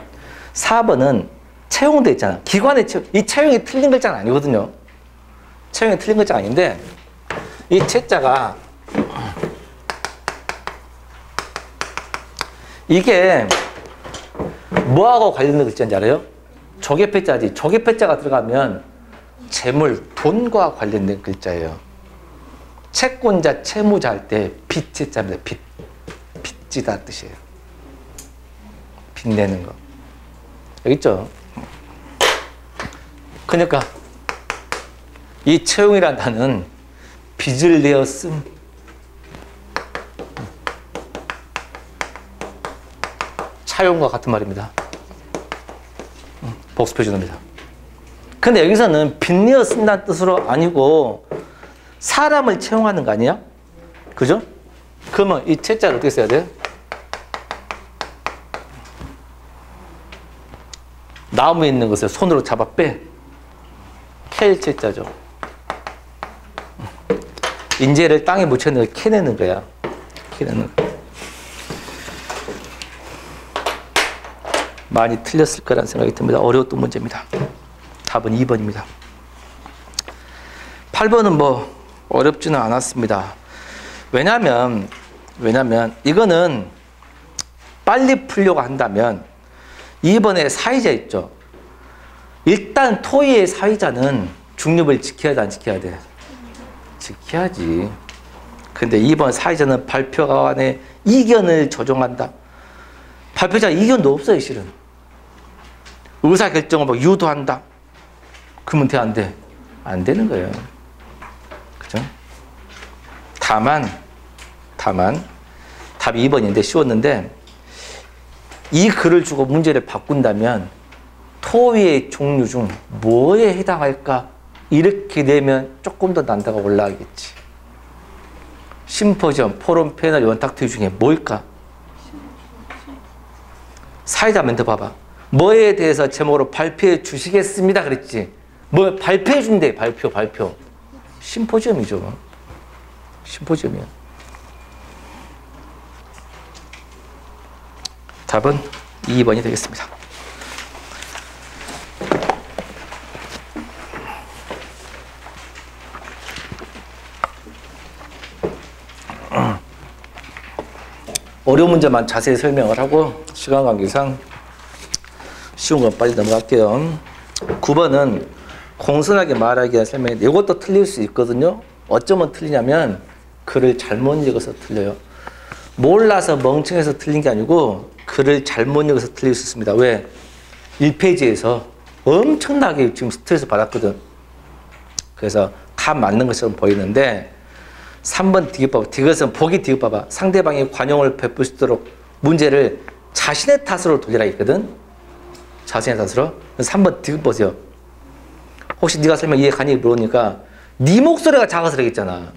4번은 채용돼 있잖아. 기관의 채용. 이 채용이 틀린 글자는 아니거든요. 채용이 틀린 글자가 아닌데 이 채자가 이게 뭐하고 관련된 글자인지 알아요? 조개패자지. 조개패자가 들어가면 재물, 돈과 관련된 글자예요. 채권자, 채무자 할 때 빚채자입니다. 빚지다 뜻이에요. 빚내는 거. 여기 있죠? 그러니까 이 채용이란 단어는 빚을 내었음. 차용과 같은 말입니다. 복수표준어입니다. 근데 여기서는 빚내어 쓴다는 뜻으로 아니고 사람을 채용하는 거 아니야? 그죠? 그러면 이 채자를 어떻게 써야 돼? 나무에 있는 것을 손으로 잡아 빼. 캘 채자죠. 인재를 땅에 묻혀내서 캐내는 거야. 캐내는 거. 많이 틀렸을 거라는 생각이 듭니다. 어려웠던 문제입니다. 답은 2번입니다. 8번은 뭐 어렵지는 않았습니다. 왜냐면 이거는 빨리 풀려고 한다면 2번에 사의자 있죠. 일단 토의의 사의자는 중립을 지켜야 돼, 안 지켜야 돼? 지켜야지. 근데 2번 사의자는 발표관의 이견을 조정한다. 발표자 이견도 없어요, 실은. 의사결정을 막 유도한다. 그러면 돼, 안 돼? 안 되는 거예요. 그죠? 다만 답이 2번인데 쉬웠는데 이 글을 주고 문제를 바꾼다면 토의의 종류 중 뭐에 해당할까? 이렇게 되면 조금 더 난이도가 올라가겠지. 심포지엄, 포럼, 패널, 원탁 토의 중에 뭘까? 사회자 멘트 봐봐. 뭐에 대해서 제목으로 발표해 주시겠습니다 그랬지. 뭐 발표해 준대. 발표. 심포지엄이죠. 심포지엄이야. 답은 2번이 되겠습니다. 어려운 문제만 자세히 설명을 하고 시간 관계상 쉬운 건 빨리 넘어갈게요. 9번은 공손하게 말하기 위한 설명인데 이것도 틀릴 수 있거든요. 어쩌면 틀리냐면 글을 잘못 읽어서 틀려요. 몰라서 멍청해서 틀린 게 아니고 글을 잘못 읽어서 틀릴 수 있습니다. 왜? 1페이지에서 엄청나게 지금 스트레스 받았거든. 그래서 다 맞는 것처럼 보이는데 3번 디귿 디귿은 보기 디귿 봐봐. 상대방이 관용을 베풀 수 있도록 문제를 자신의 탓으로 돌리라 했거든. 자신의 탓으로. 그래서 3번 디귿 보세요. 혹시 네가 설명 이해 가니 물으니까 네 목소리가 작아서 그러겠잖아.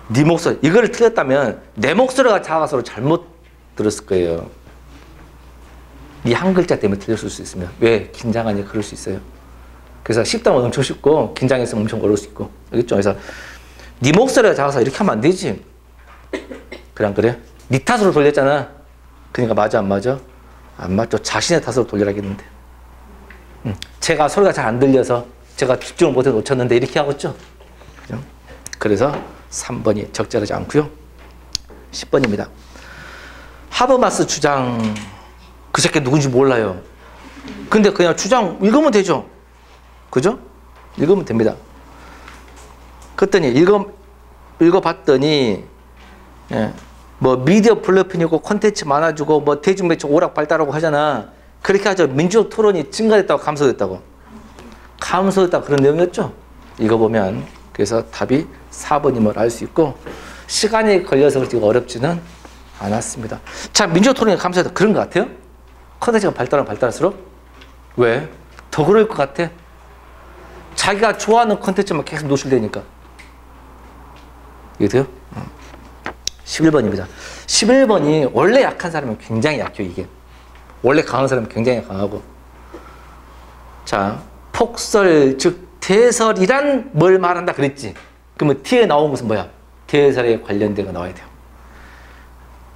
네 목소리. 이거를 틀렸다면 내 목소리가 작아서 잘못 들었을 거예요. 네 한 글자 때문에 틀렸을 수 있으면. 왜? 긴장하니 그럴 수 있어요. 그래서 쉽다면 엄청 쉽고 긴장했으면 엄청 어려울 수 있고. 알겠죠? 그래서 네 목소리가 작아서 이렇게 하면 안 되지. 그래 안 그래? 네 탓으로 돌렸잖아. 그러니까 맞아 안 맞아? 안 맞죠. 자신의 탓으로 돌리라겠는데. 제가 소리가 잘 안 들려서 제가 집중을 못해서 놓쳤는데 이렇게 하고 있죠. 그죠? 그래서 3번이 적절하지 않고요. 10번입니다. 하버마스 주장 그 새끼 누군지 몰라요. 근데 그냥 주장 읽으면 되죠. 그죠? 읽으면 됩니다. 그랬더니 읽어봤더니 예, 뭐 미디어 플랫폼이고 콘텐츠 많아지고 뭐 대중매체 오락 발달하고 하잖아. 그렇게 하죠. 민주적 토론이 증가됐다고 감소됐다고. 감소됐다 그런 내용이었죠. 읽어보면. 그래서 답이 4번임을 알 수 있고 시간이 걸려서 그렇게 어렵지는 않았습니다. 자, 민주적 토론이 감소됐다. 그런 것 같아요? 콘텐츠가 발달할수록? 왜? 더 그럴 것 같아? 자기가 좋아하는 콘텐츠만 계속 노출되니까. 이해돼요? 11번입니다. 11번이 원래 약한 사람은 굉장히 약해요, 이게. 원래 강한 사람은 굉장히 강하고. 자, 폭설, 즉, 대설이란 뭘 말한다 그랬지? 그러면 뒤에 나온 것은 뭐야? 대설에 관련된 거 나와야 돼요.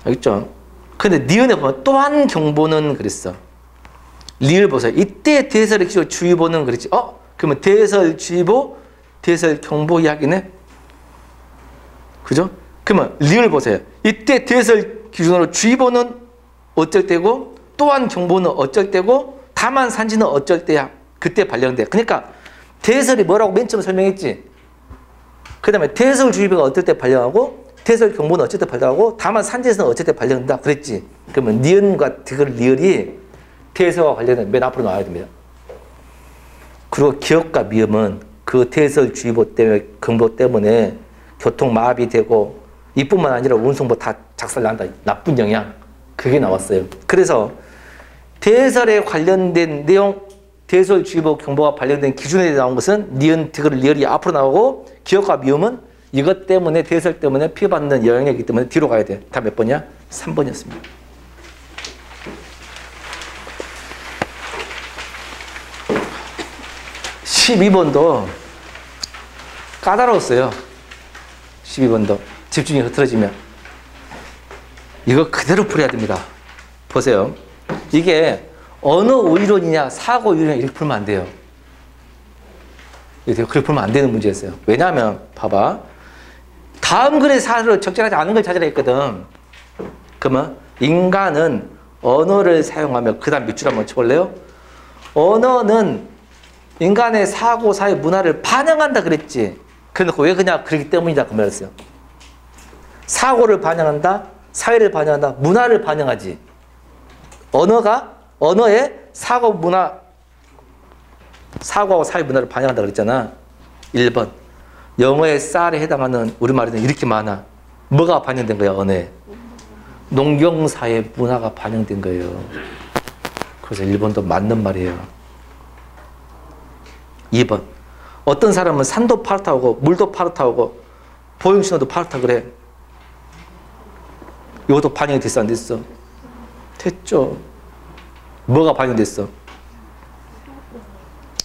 알겠죠? 근데 니은에 보면 또한 경보는 그랬어. 리을 보세요. 이때 대설의 기조 주의보는 그랬지. 그러면 대설주의보, 대설경보 이야기네? 그죠? 그러면 리을 보세요. 이때 대설 기준으로 주의보는 어쩔 때고 또한 경보는 어쩔 때고 다만 산지는 어쩔 때야. 그때 발령돼. 그러니까 대설이 뭐라고 맨 처음 설명했지. 그 다음에 대설주의보가 어떨 때 발령하고 대설경보는 어쩔 때 발령하고 다만 산지에서는 어쩔 때 발령된다. 그랬지. 그러면 니은과 디귿 리을이 대설과 관련된 맨 앞으로 나와야 됩니다. 그리고 기업과 미음은 그 대설주의보 때문에 경보 때문에 교통 마비되고 이뿐만 아니라 운송부 다 작살난다. 나쁜 영향. 그게 나왔어요. 그래서 대설에 관련된 내용, 대설주의보 경보가 관련된 기준에 나온 것은 니은, 디귿, 리을이 앞으로 나오고 기업과 미음은 이것 때문에 대설 때문에 피해받는 영향이기 때문에 뒤로 가야 돼. 다 몇 번이야? 3번이었습니다. (12번도) 까다로웠어요. 12번도 집중이 흐트러지면 이거 그대로 풀어야 됩니다. 보세요. 이게 언어 이론이냐 사고 이론이냐 이렇게 풀면 안 돼요. 그렇게 풀면 안 되는 문제였어요. 왜냐하면 봐봐. 다음 글의 사료를 적절하지 않은 걸 찾으라 했거든. 그러면 인간은 언어를 사용하며 그 다음 밑줄 한번 쳐볼래요? 언어는 인간의 사고, 사회, 문화를 반영한다 그랬지. 그래놓고 왜 그냥 그렇기 때문이다 그 말이었어요. 사고를 반영한다, 사회를 반영한다, 문화를 반영하지. 언어의 사고, 문화, 사고하고 사회, 문화를 반영한다 그랬잖아. 1번. 영어의 쌀에 해당하는 우리말에는 이렇게 많아. 뭐가 반영된 거야, 언어에? 농경사의 문화가 반영된 거예요. 그래서 1번도 맞는 말이에요. 2번. 어떤 사람은 산도 파랗다고 물도 파랗다고 보행신호도 파랗다 그래. 이것도 반영이 됐어 안 됐어? 됐죠. 뭐가 반영됐어?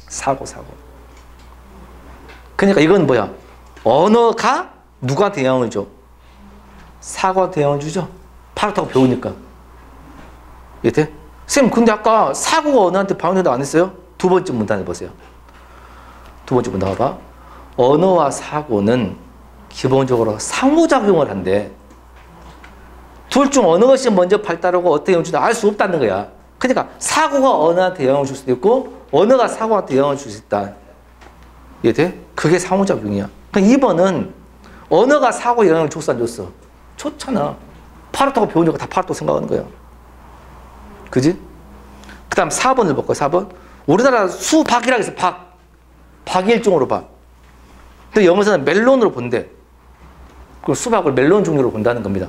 사고. 그러니까 이건 뭐야? 언어가 누구한테 영향을 줘? 사고한테 영향을 주죠. 파랗다고 배우니까. 이해돼? 쌤 근데 아까 사고가 언어한테 반영된다고 안 했어요? 두 번째 문단을 보세요. 두 번째 문단 봐봐. 언어와 사고는 기본적으로 상호작용을 한대. 둘 중 어느 것이 먼저 발달하고 어떻게 영향을 주는지 알 수 없다는 거야. 그러니까 사고가 언어한테 영향을 줄 수도 있고 언어가 사고한테 영향을 줄 수 있다. 이해돼? 그게 상호작용이야. 그러니까 2번은 언어가 사고에 영향을 줬어 안 줬어? 좋잖아. 파랗다고 배우니까 다 파랗다고 생각하는 거야. 그지? 그 다음 4번을 볼까요? 4번. 우리나라 수박이라고 해서 박일종으로 봐. 근데 영어에서는 멜론으로 본대. 그럼 수박을 멜론 종류로 본다는 겁니다.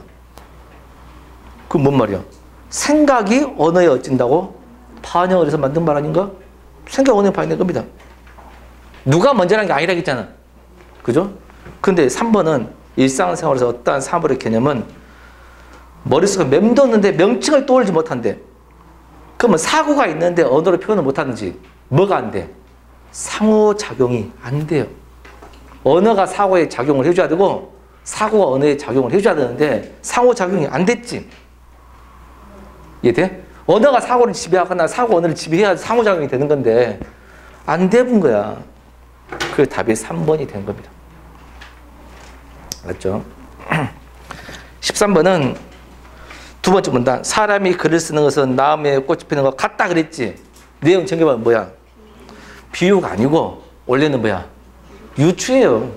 그럼 뭔 말이야? 생각이 언어에 어찐다고? 반영을 해서 만든 말 아닌가? 생각 언어에 반영된 겁니다. 누가 먼저라는 게 아니라 했잖아. 그죠? 근데 3번은 일상생활에서 어떠한 사물의 개념은 머릿속에 맴도는데 명칭을 떠올리지 못한대. 그러면 사고가 있는데 언어로 표현을 못하는지 뭐가 안 돼? 상호작용이 안 돼요. 언어가 사고에 작용을 해줘야 되고 사고가 언어에 작용을 해줘야 되는데 상호작용이 안 됐지. 이해돼? 언어가 사고를 지배하거나 사고 언어를 지배해야 상호작용이 되는 건데 안 되는 거야. 그 답이 3번이 된 겁니다. 맞죠? 13번은 두 번째 문단. 사람이 글을 쓰는 것은 나무에 꽃이 피는 것 같다 그랬지. 내용 정리하면 뭐야? 비유가 아니고 원래는 뭐야? 유추예요.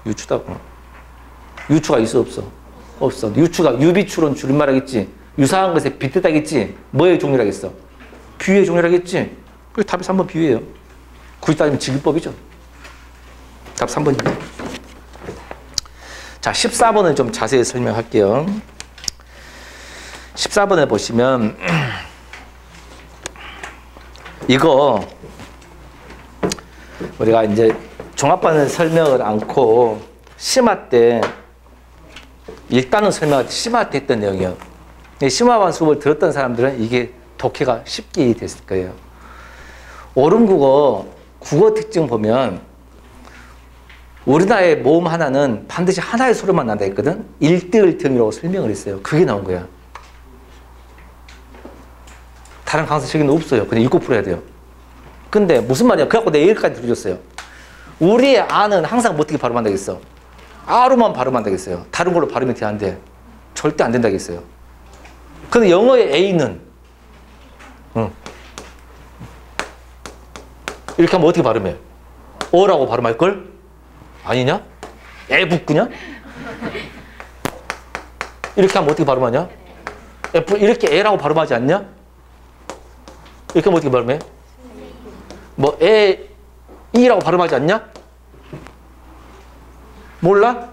유추다고. 유추가 있어 없어? 없어. 유추가 유비추론 줄임말하겠지. 유사한 것에 비슷하겠지. 뭐의 종류라겠어? 비유의 종류라겠지. 그 답이 3번 비유예요. 굳이 따지면 직유법이죠. 답 3번입니다. 자, 14번을 좀 자세히 설명할게요. 14번에 보시면 이거 우리가 이제 종합반을 설명을 않고 심화 때 일단은 설명할 때 심화 때 했던 내용이에요. 심화반 수업을 들었던 사람들은 이게 독해가 쉽게 됐을 거예요. 옳은 국어 특징 보면 우리나라의 모음 하나는 반드시 하나의 소리만 난다 했거든. 일대일등이라고 설명을 했어요. 그게 나온 거야. 다른 강사 책에는 없어요. 그냥 읽고 풀어야 돼요. 근데 무슨 말이야? 그래갖고 내가 여기까지 들려줬어요. 우리의 아는 항상 어떻게 발음한다겠어? 아로만 발음한다겠어요. 다른 걸로 발음이 돼야 안 돼. 절대 안 된다겠어요. 근데 영어의 A는 이렇게 하면 어떻게 발음해? 어라고 발음할걸? 아니냐? 애 붙구냐? 이렇게 하면 어떻게 발음하냐? 이렇게 애라고 발음하지 않냐? 이렇게 하면 어떻게 발음해? 뭐 이라고 발음하지 않냐? 몰라?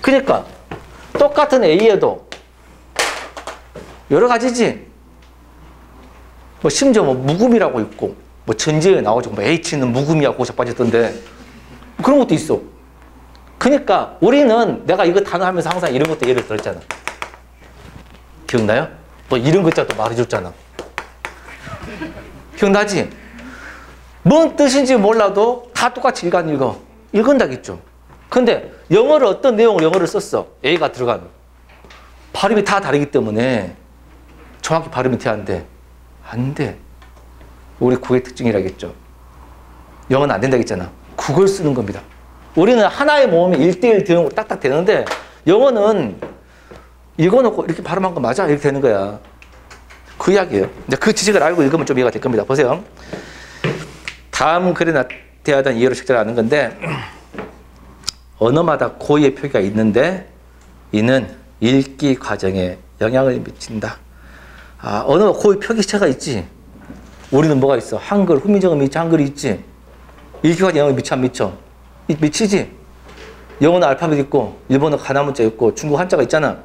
그러니까 똑같은 A에도 여러 가지지. 뭐 심지어 뭐 묵음이라고 있고 뭐 전제에 나오죠. 뭐 H는 묵음이야 고작 빠졌던데 그런 것도 있어. 그러니까 우리는 내가 이거 단어 하면서 항상 이런 것도 예를 들었잖아. 기억나요? 뭐 이런 글자도 말해줬잖아. 기억나지? 뭔 뜻인지 몰라도 다 똑같이 읽어. 읽은다겠죠. 근데 영어를 어떤 내용으로 영어를 썼어. A가 들어가면 발음이 다 다르기 때문에 정확히 발음이 돼야 안 돼. 안 돼. 우리 국의 특징이라겠죠. 영어는 안 된다겠잖아. 국을 쓰는 겁니다. 우리는 하나의 모음이 1대1 대응으로 딱딱 되는데 영어는 읽어놓고 이렇게 발음한 거 맞아? 이렇게 되는 거야. 그 이야기예요. 이제 그 지식을 알고 읽으면 좀 이해가 될 겁니다. 보세요. 다음 글에 나타나던 이해로 식절하는 건데 언어마다 고유의 표기가 있는데 이는 읽기 과정에 영향을 미친다. 아, 언어가 고유 표기체가 있지. 우리는 뭐가 있어? 한글, 훈민정음이 있지, 한글이 있지. 읽기 과정에 영향을 미쳐, 안 미쳐? 미치지. 영어는 알파벳 있고 일본어 가나문자 있고 중국 한자가 있잖아.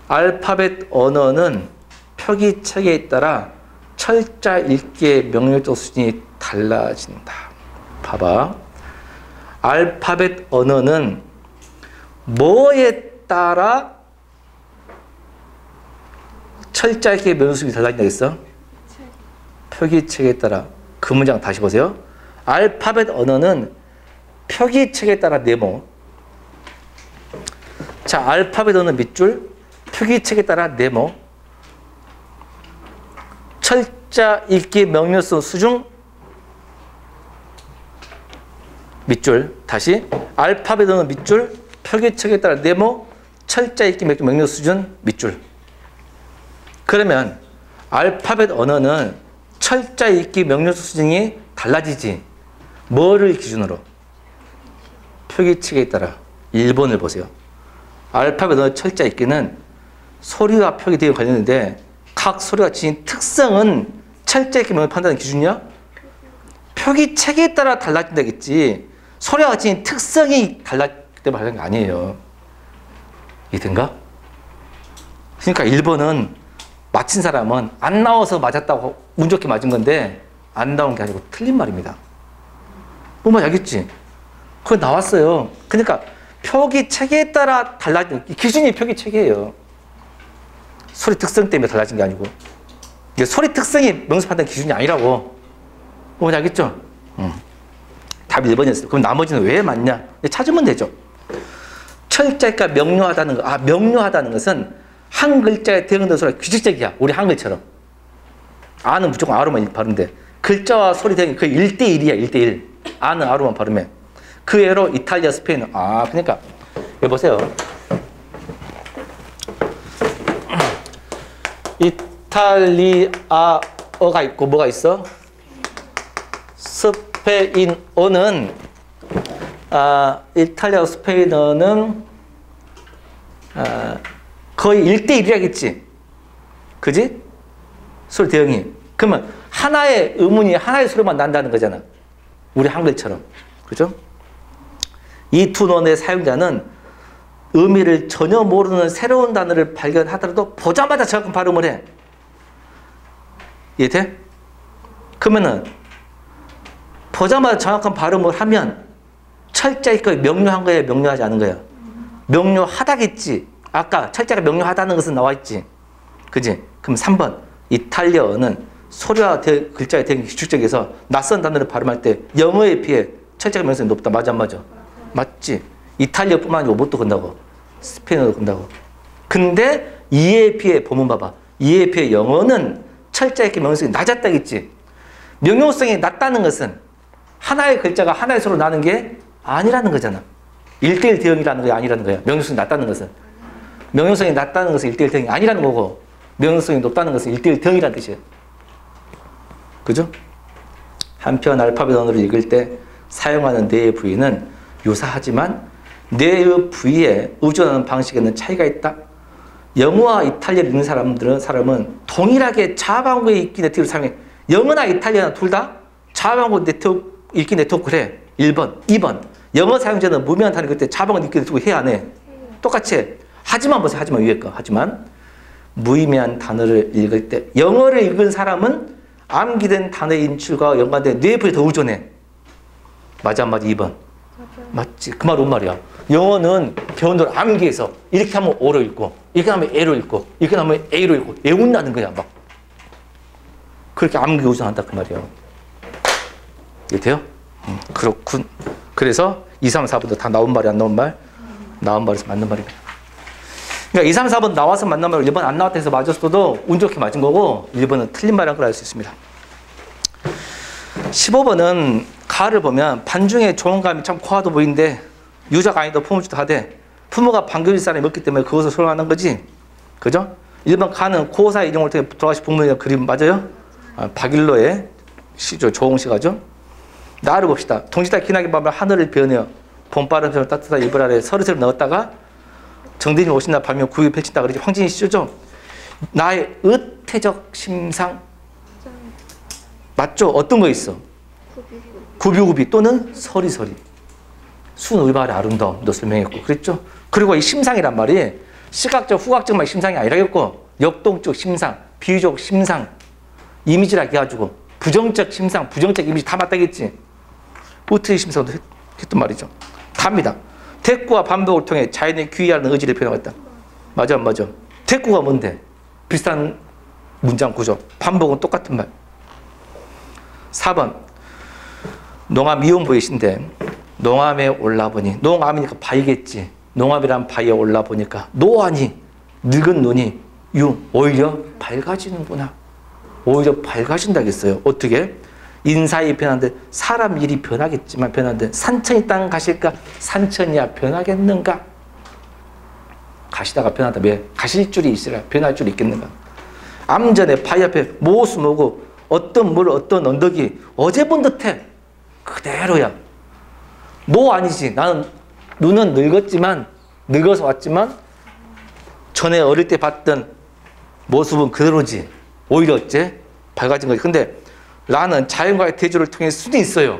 알파벳 언어는 표기체계에 따라 철자 읽기의 명료도 수준이 달라진다. 봐봐. 알파벳 언어는 뭐에 따라 철자 읽기의 명료 수준이 달라진다 했어? 표기체계에 따라. 그 문장 다시 보세요. 알파벳 언어는 표기체계에 따라 네모. 자, 알파벳 언어 밑줄, 표기체계에 따라 네모. 철자 읽기 명료성 수준 밑줄. 다시 알파벳 언어 밑줄, 표기체계에 따라 네모, 철자 읽기 명료 수준 밑줄. 그러면 알파벳 언어는 철자 읽기 명료 수준이 달라지지. 뭐를 기준으로? 표기체계에 따라. 1번을 보세요. 알파벳 언어 철자 읽기는 소리와 표기 등에 관련된데 각 소리가 지닌 특성은 철자 읽기 명료 판단의 기준이야? 표기체계에 따라 달라진다겠지. 소리가 지닌 특성이 달라지기 때문에 하는 게 아니에요. 이해된가? 그러니까 1번은 맞힌 사람은 안 나와서 맞았다고 운 좋게 맞은 건데 안 나온 게 아니고 틀린 말입니다. 뭔 말인지 알겠지? 그거 나왔어요. 그러니까 표기체계에 따라 달라지는 기준이 표기체계예요. 소리 특성 때문에 달라진 게 아니고 소리 특성이 명수 판단 기준이 아니라고. 뭔지 알겠죠? 답이 1번이었어요. 그럼 나머지는 왜 맞냐? 찾으면 되죠. 철자가 명료하다는 거. 아, 명료하다는 것은 한 글자에 대응되는 소리가 규칙적이야. 우리 한글처럼. 아는 무조건 아로만 발음돼. 글자와 소리 대응이 거의 1대1이야. 1대1. 아는 아로만 발음해. 그 외로 이탈리아, 스페인은 그러니까 여기 보세요. 이탈리아어가 있고 뭐가 있어? 스페인어는 이탈리아, 스페인어는 거의 1대1이라겠지. 그지? 소리 대응이. 그러면 하나의 의문이 하나의 소리만 난다는 거잖아. 우리 한글처럼. 그죠? 이 두 언어의 사용자는 의미를 전혀 모르는 새로운 단어를 발견하더라도 보자마자 정확한 발음을 해. 이해돼? 그러면은 보자마자 정확한 발음을 하면 철자 읽기 명료한 거야, 명료하지 않은 거야? 명료하다겠지. 아까 철자가 명료하다는 것은 나와 있지. 그지? 그럼 3번. 이탈리아어는 소리와 글자의 대응이 규칙적이어서 낯선 단어를 발음할 때 영어에 비해 철자가 명료성이 높다. 맞아, 안 맞아? 맞지? 이탈리아뿐만 아니고 뭐도 건다고. 스페인어도 건다고. 근데 이에 비해 보면 봐봐. 이에 비해 영어는 철자 읽기 명료성이 낮았다겠지. 명료성이 낮다는 것은 하나의 글자가 하나의 소리로 나는 게 아니라는 거잖아. 1대1 대응이라는 게 아니라는 거야. 명료성이 낮다는 것은. 명료성이 낮다는 것은 1대1 대응이 아니라는 거고 명료성이 높다는 것은 1대1 대응이라는 뜻이에요. 그죠? 한편 알파벳 언어를 읽을 때 사용하는 뇌의 부위는 유사하지만 뇌의 부위에 의존하는 방식에는 차이가 있다. 영어와 이탈리아를 읽는 사람은 동일하게 자바구 읽기 네트워크를 사용해. 영어나 이탈리아나 둘 다 자바구 네트워크, 읽기 네트워크를 해. 1번. 2번. 영어 사용자는 무명한 단어 읽을 때 자바구 읽기 네트워크 해야 안 해? 똑같이 해. 하지만 보세요. 하지만 위에 거. 하지만 무의미한 단어를 읽을 때 영어를 읽은 사람은 암기된 단어의 인출과 연관된 뇌의 부위에 더 의존해. 맞아 안 맞아? 2번. 맞지. 그 말 온 말이야. 영어는 배운 대로 암기해서 이렇게 하면 O로 읽고 이렇게 하면 A로 읽고 이렇게 하면 A로 읽고 외운다는 거야. 막 그렇게 암기 의존한다 그 말이야. 이해 돼요? 그렇군. 그래서 2, 3, 4번도 다 나온 말이 안 나온 말? 나온 말에서 맞는 말입니다. 그러니까 2, 3, 4번 나와서 맞는 말 1번 안 나왔다 해서 맞았어도 운 좋게 맞은 거고 1번은 틀린 말이라는 걸 알 수 있습니다. 15번은 가를 보면 반중에 좋은 감이 참 고와도 보이는데 유자가 아니다 품어주도 하되 부모가 반겨줄 사람이 없기 때문에 그것을 소용하는 거지. 그죠? 1번 가는 고사의 이동을 통해 돌아가신 부모의 그림 맞아요? 박일로의 시죠. 조홍시가죠. 나를 봅시다. 동지달 기나긴 밤을 하늘을 베어내어 봄바람 처럼 따뜻한 이불 아래 서리서리 넣었다가 정대님 오신 날 밤이면 구유 펼친다 그러지. 황진이 시죠. 나의 의태적 심상 맞죠? 어떤 거 있어? 구비구비 또는 서리서리. 순의발의 아름다움도 설명했고 그랬죠? 그리고 이 심상이란 말이 시각적, 후각적만 심상이 아니라겠고 역동적 심상, 비유적 심상, 이미지라 해가지고 부정적 심상, 부정적 이미지 다 맞다겠지. 어떻게 심상도 했단 말이죠. 답니다. 대꾸와 반복을 통해 자연의 귀의하는 의지를 표현하겠다. 맞아, 맞아. 대꾸가 뭔데? 비슷한 문장 구조. 반복은 똑같은 말. 4번. 농암 이온보이신데 농암에 올라보니, 농암이니까 바위겠지. 농암이란 바위에 올라보니까 노안이, 늙은 눈이 오히려 밝아지는구나. 오히려 밝아진다겠어요. 어떻게? 인사이 변하는데 사람 일이 변하겠지만 변하는데 산천이 땅 가실까? 산천이야 변하겠는가? 가시다가 변하다. 왜? 가실 줄이 있으라 변할 줄이 있겠는가? 암전에 바위 앞에 모수 모고 어떤 물 어떤 언덕이 어제 본 듯해. 그대로야. 노 아니지. 나는 눈은 늙었지만 늙어서 왔지만 전에 어릴 때 봤던 모습은 그대로지. 오히려 어째? 밝아진 거지. 근데 나는 자연과의 대조를 통해 수도 있어요.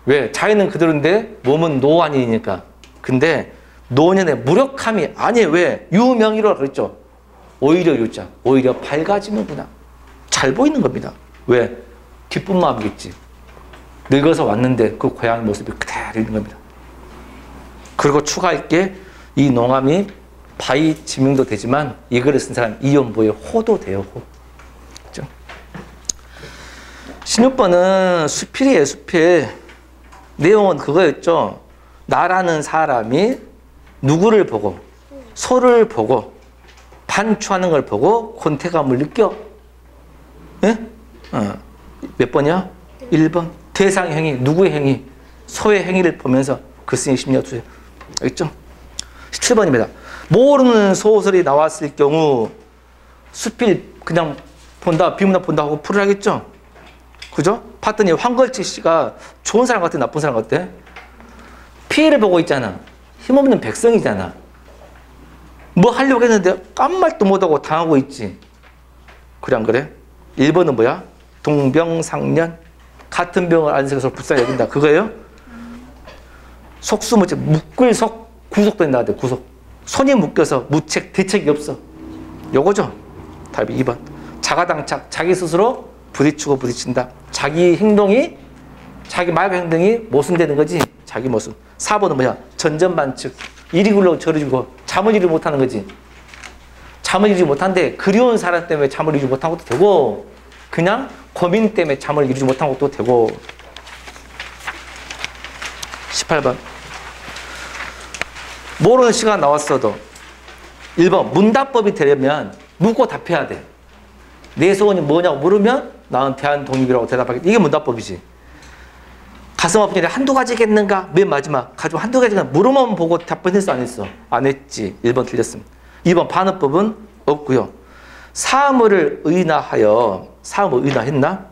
왜? 자연은 그대로인데 몸은 노안이니까. 근데 노년의 무력함이 아니에요. 왜? 유명이라고 그랬죠. 오히려 유자. 오히려 밝아지는구나. 잘 보이는 겁니다. 왜? 기쁜 마음이겠지. 늙어서 왔는데 그 고향의 모습이 그대로 있는 겁니다. 그리고 추가할게, 이 농암이 바위 지명도 되지만 이 글을 쓴 사람 이연보의 호도 돼요. 호. 그렇죠? 16번은 수필이에요. 수필. 내용은 그거였죠. 나라는 사람이 누구를 보고 소를 보고 반추하는 걸 보고 권태감을 느껴. 예? 몇 번이야? 1번. 대상 행위, 누구의 행위? 소의 행위를 보면서 글쓴이 심리가 두세요. 알겠죠? 17번입니다. 모르는 소설이 나왔을 경우 수필 그냥 본다, 비문학 본다 하고 풀을 하겠죠? 그죠? 봤더니 황걸치 씨가 좋은 사람 같아, 나쁜 사람 같아? 피해를 보고 있잖아. 힘없는 백성이잖아. 뭐 하려고 했는데 깜 말도 못하고 당하고 있지. 그래 안 그래? 1번은 뭐야? 동병상련. 같은 병을 앓는 것을 불쌍히 여긴다. 그거예요? 속수무책. 묶을속 구속된다. 구속. 손이 묶여서 무책, 대책이 없어. 요거죠? 답이 2번. 자가당착. 자기 스스로 부딪히고 부딪힌다. 자기 행동이, 자기 말과 행동이 모순되는 거지. 자기 모순. 4번은 뭐야? 전전반측. 이리 굴러 저리 주고 잠을 이루지 못하는 거지. 잠을 이루지 못하는데 그리운 사람 때문에 잠을 이루지 못한 것도 되고 그냥 고민 때문에 잠을 이루지 못한 것도 되고. 18번. 모르는 시가 나왔어도 1번 문답법이 되려면 묻고 답해야 돼. 내 소원이 뭐냐고 물으면 나는 대한독립이라고 대답하겠다. 이게 문답법이지. 가슴 아픈 일이 한두 가지겠는가? 맨 마지막 가지고 한두 가지가 물으면 보고 답변했어 안 했어? 안 했지. 1번 틀렸습니다. 2번 반어법은 없고요. 사물을 의나하여, 사물을 의나했나?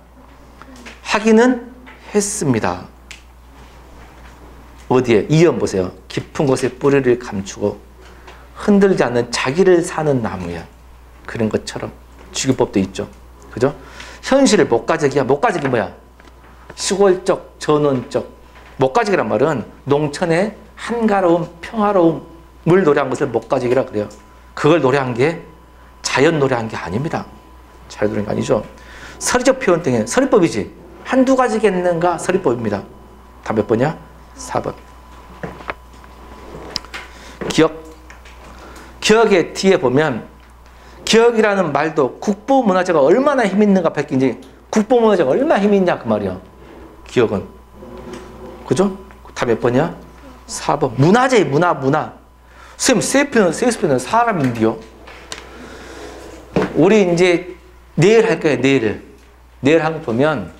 하기는 했습니다. 어디에? 2번 보세요. 깊은 곳에 뿌리를 감추고 흔들지 않는 자기를 사는 나무야. 그런 것처럼 주기법도 있죠. 그죠? 현실을 목가적이야. 목가적이 뭐야? 시골적, 전원적. 목가적이란 말은 농촌의 한가로움, 평화로움을 노래한 것을 목가적이라 그래요. 그걸 노래한 게 자연 노래한 게 아닙니다. 자연 노래한 게 아니죠. 서리적 표현 등에 서리법이지. 한두 가지겠는가? 서리법입니다. 다 몇 번이야? 4번. 기억. 기억의 뒤에 보면 기억이라는 말도 국보문화재가 얼마나 힘 있는가 밝힌지. 국보문화재가 얼마나 힘 있냐 그 말이야. 기억은. 그죠? 다 몇 번이야? 4번. 문화재, 문화. 선생님, 셰익스피어는 사람인데요. 우리 이제 내일 할 거예요, 내일을. 내일 한 거 보면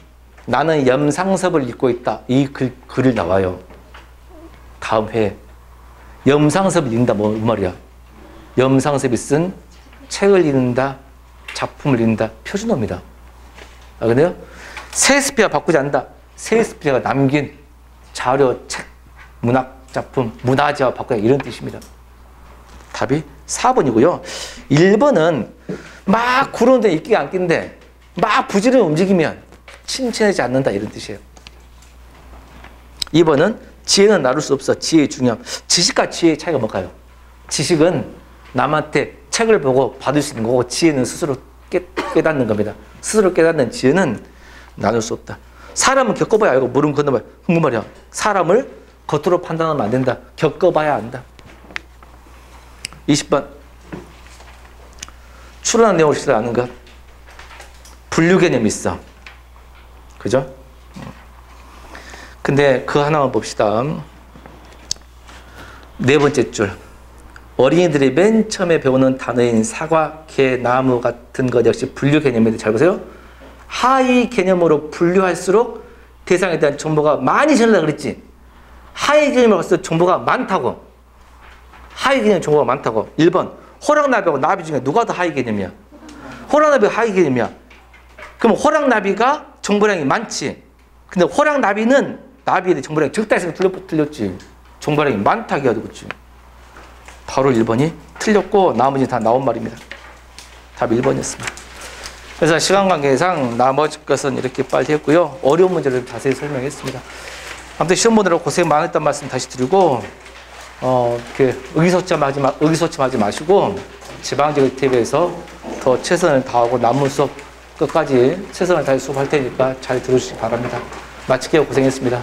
나는 염상섭을 읽고 있다. 이 글을 나와요. 다음 회에. 염상섭을 읽는다, 뭐 말이야? 염상섭이 쓴 책을 읽는다, 작품을 읽는다, 표준어입니다. 아, 근데요? 셰익스피어 바꾸지 않는다. 셰익스피어가 남긴 자료, 책, 문학작품, 문화재와 바꾸자 이런 뜻입니다. 답이 4번이고요. 1번은 막 구르는데 읽기가 안 낀데 막 부지런히 움직이면 침체하지 않는다 이런 뜻이에요. 2번은 지혜는 나눌 수 없어. 지혜의 중요함. 지식과 지혜의 차이가 뭘까요? 지식은 남한테 책을 보고 받을 수 있는 거고 지혜는 스스로 깨닫는 겁니다. 스스로 깨닫는 지혜는 나눌 수 없다. 사람은 겪어봐야 알고 물은 건너봐야 궁금하냐. 사람을 겉으로 판단하면 안 된다. 겪어봐야 안다. 20번. 추론한 내용을 실을 아는 것. 분류 개념이 있어. 그죠? 근데 그 하나만 봅시다. 네 번째 줄. 어린이들이 맨 처음에 배우는 단어인 사과, 개, 나무 같은 것 역시 분류 개념인데 잘 보세요. 하위 개념으로 분류할수록 대상에 대한 정보가 많이 전하려고 그랬지. 하위 개념으로 갈수록 정보가 많다고. 하위 개념 정보가 많다고. 1번. 호랑나비하고 나비 중에 누가 더 하위 개념이야? 호랑나비가 하위 개념이야. 그럼 호랑나비가 정보량이 많지. 근데 호랑나비는 나비에 대해 정보량이 적다 해서 틀렸지. 정보량이 많다 해가지고 그렇지. 바로 1번이 틀렸고 나머지 다 나온 말입니다. 답 1번이었습니다. 그래서 시간 관계상 나머지 것은 이렇게 빨리 했고요. 어려운 문제를 자세히 설명했습니다. 아무튼 시험 보느라고 고생 많았던 말씀 다시 드리고 의기소침하지 마시고 지방지구 TV에서 더 최선을 다하고 남은 수업 끝까지 최선을 다해 수업할 테니까 잘 들으시기 바랍니다. 마칠게요. 고생했습니다.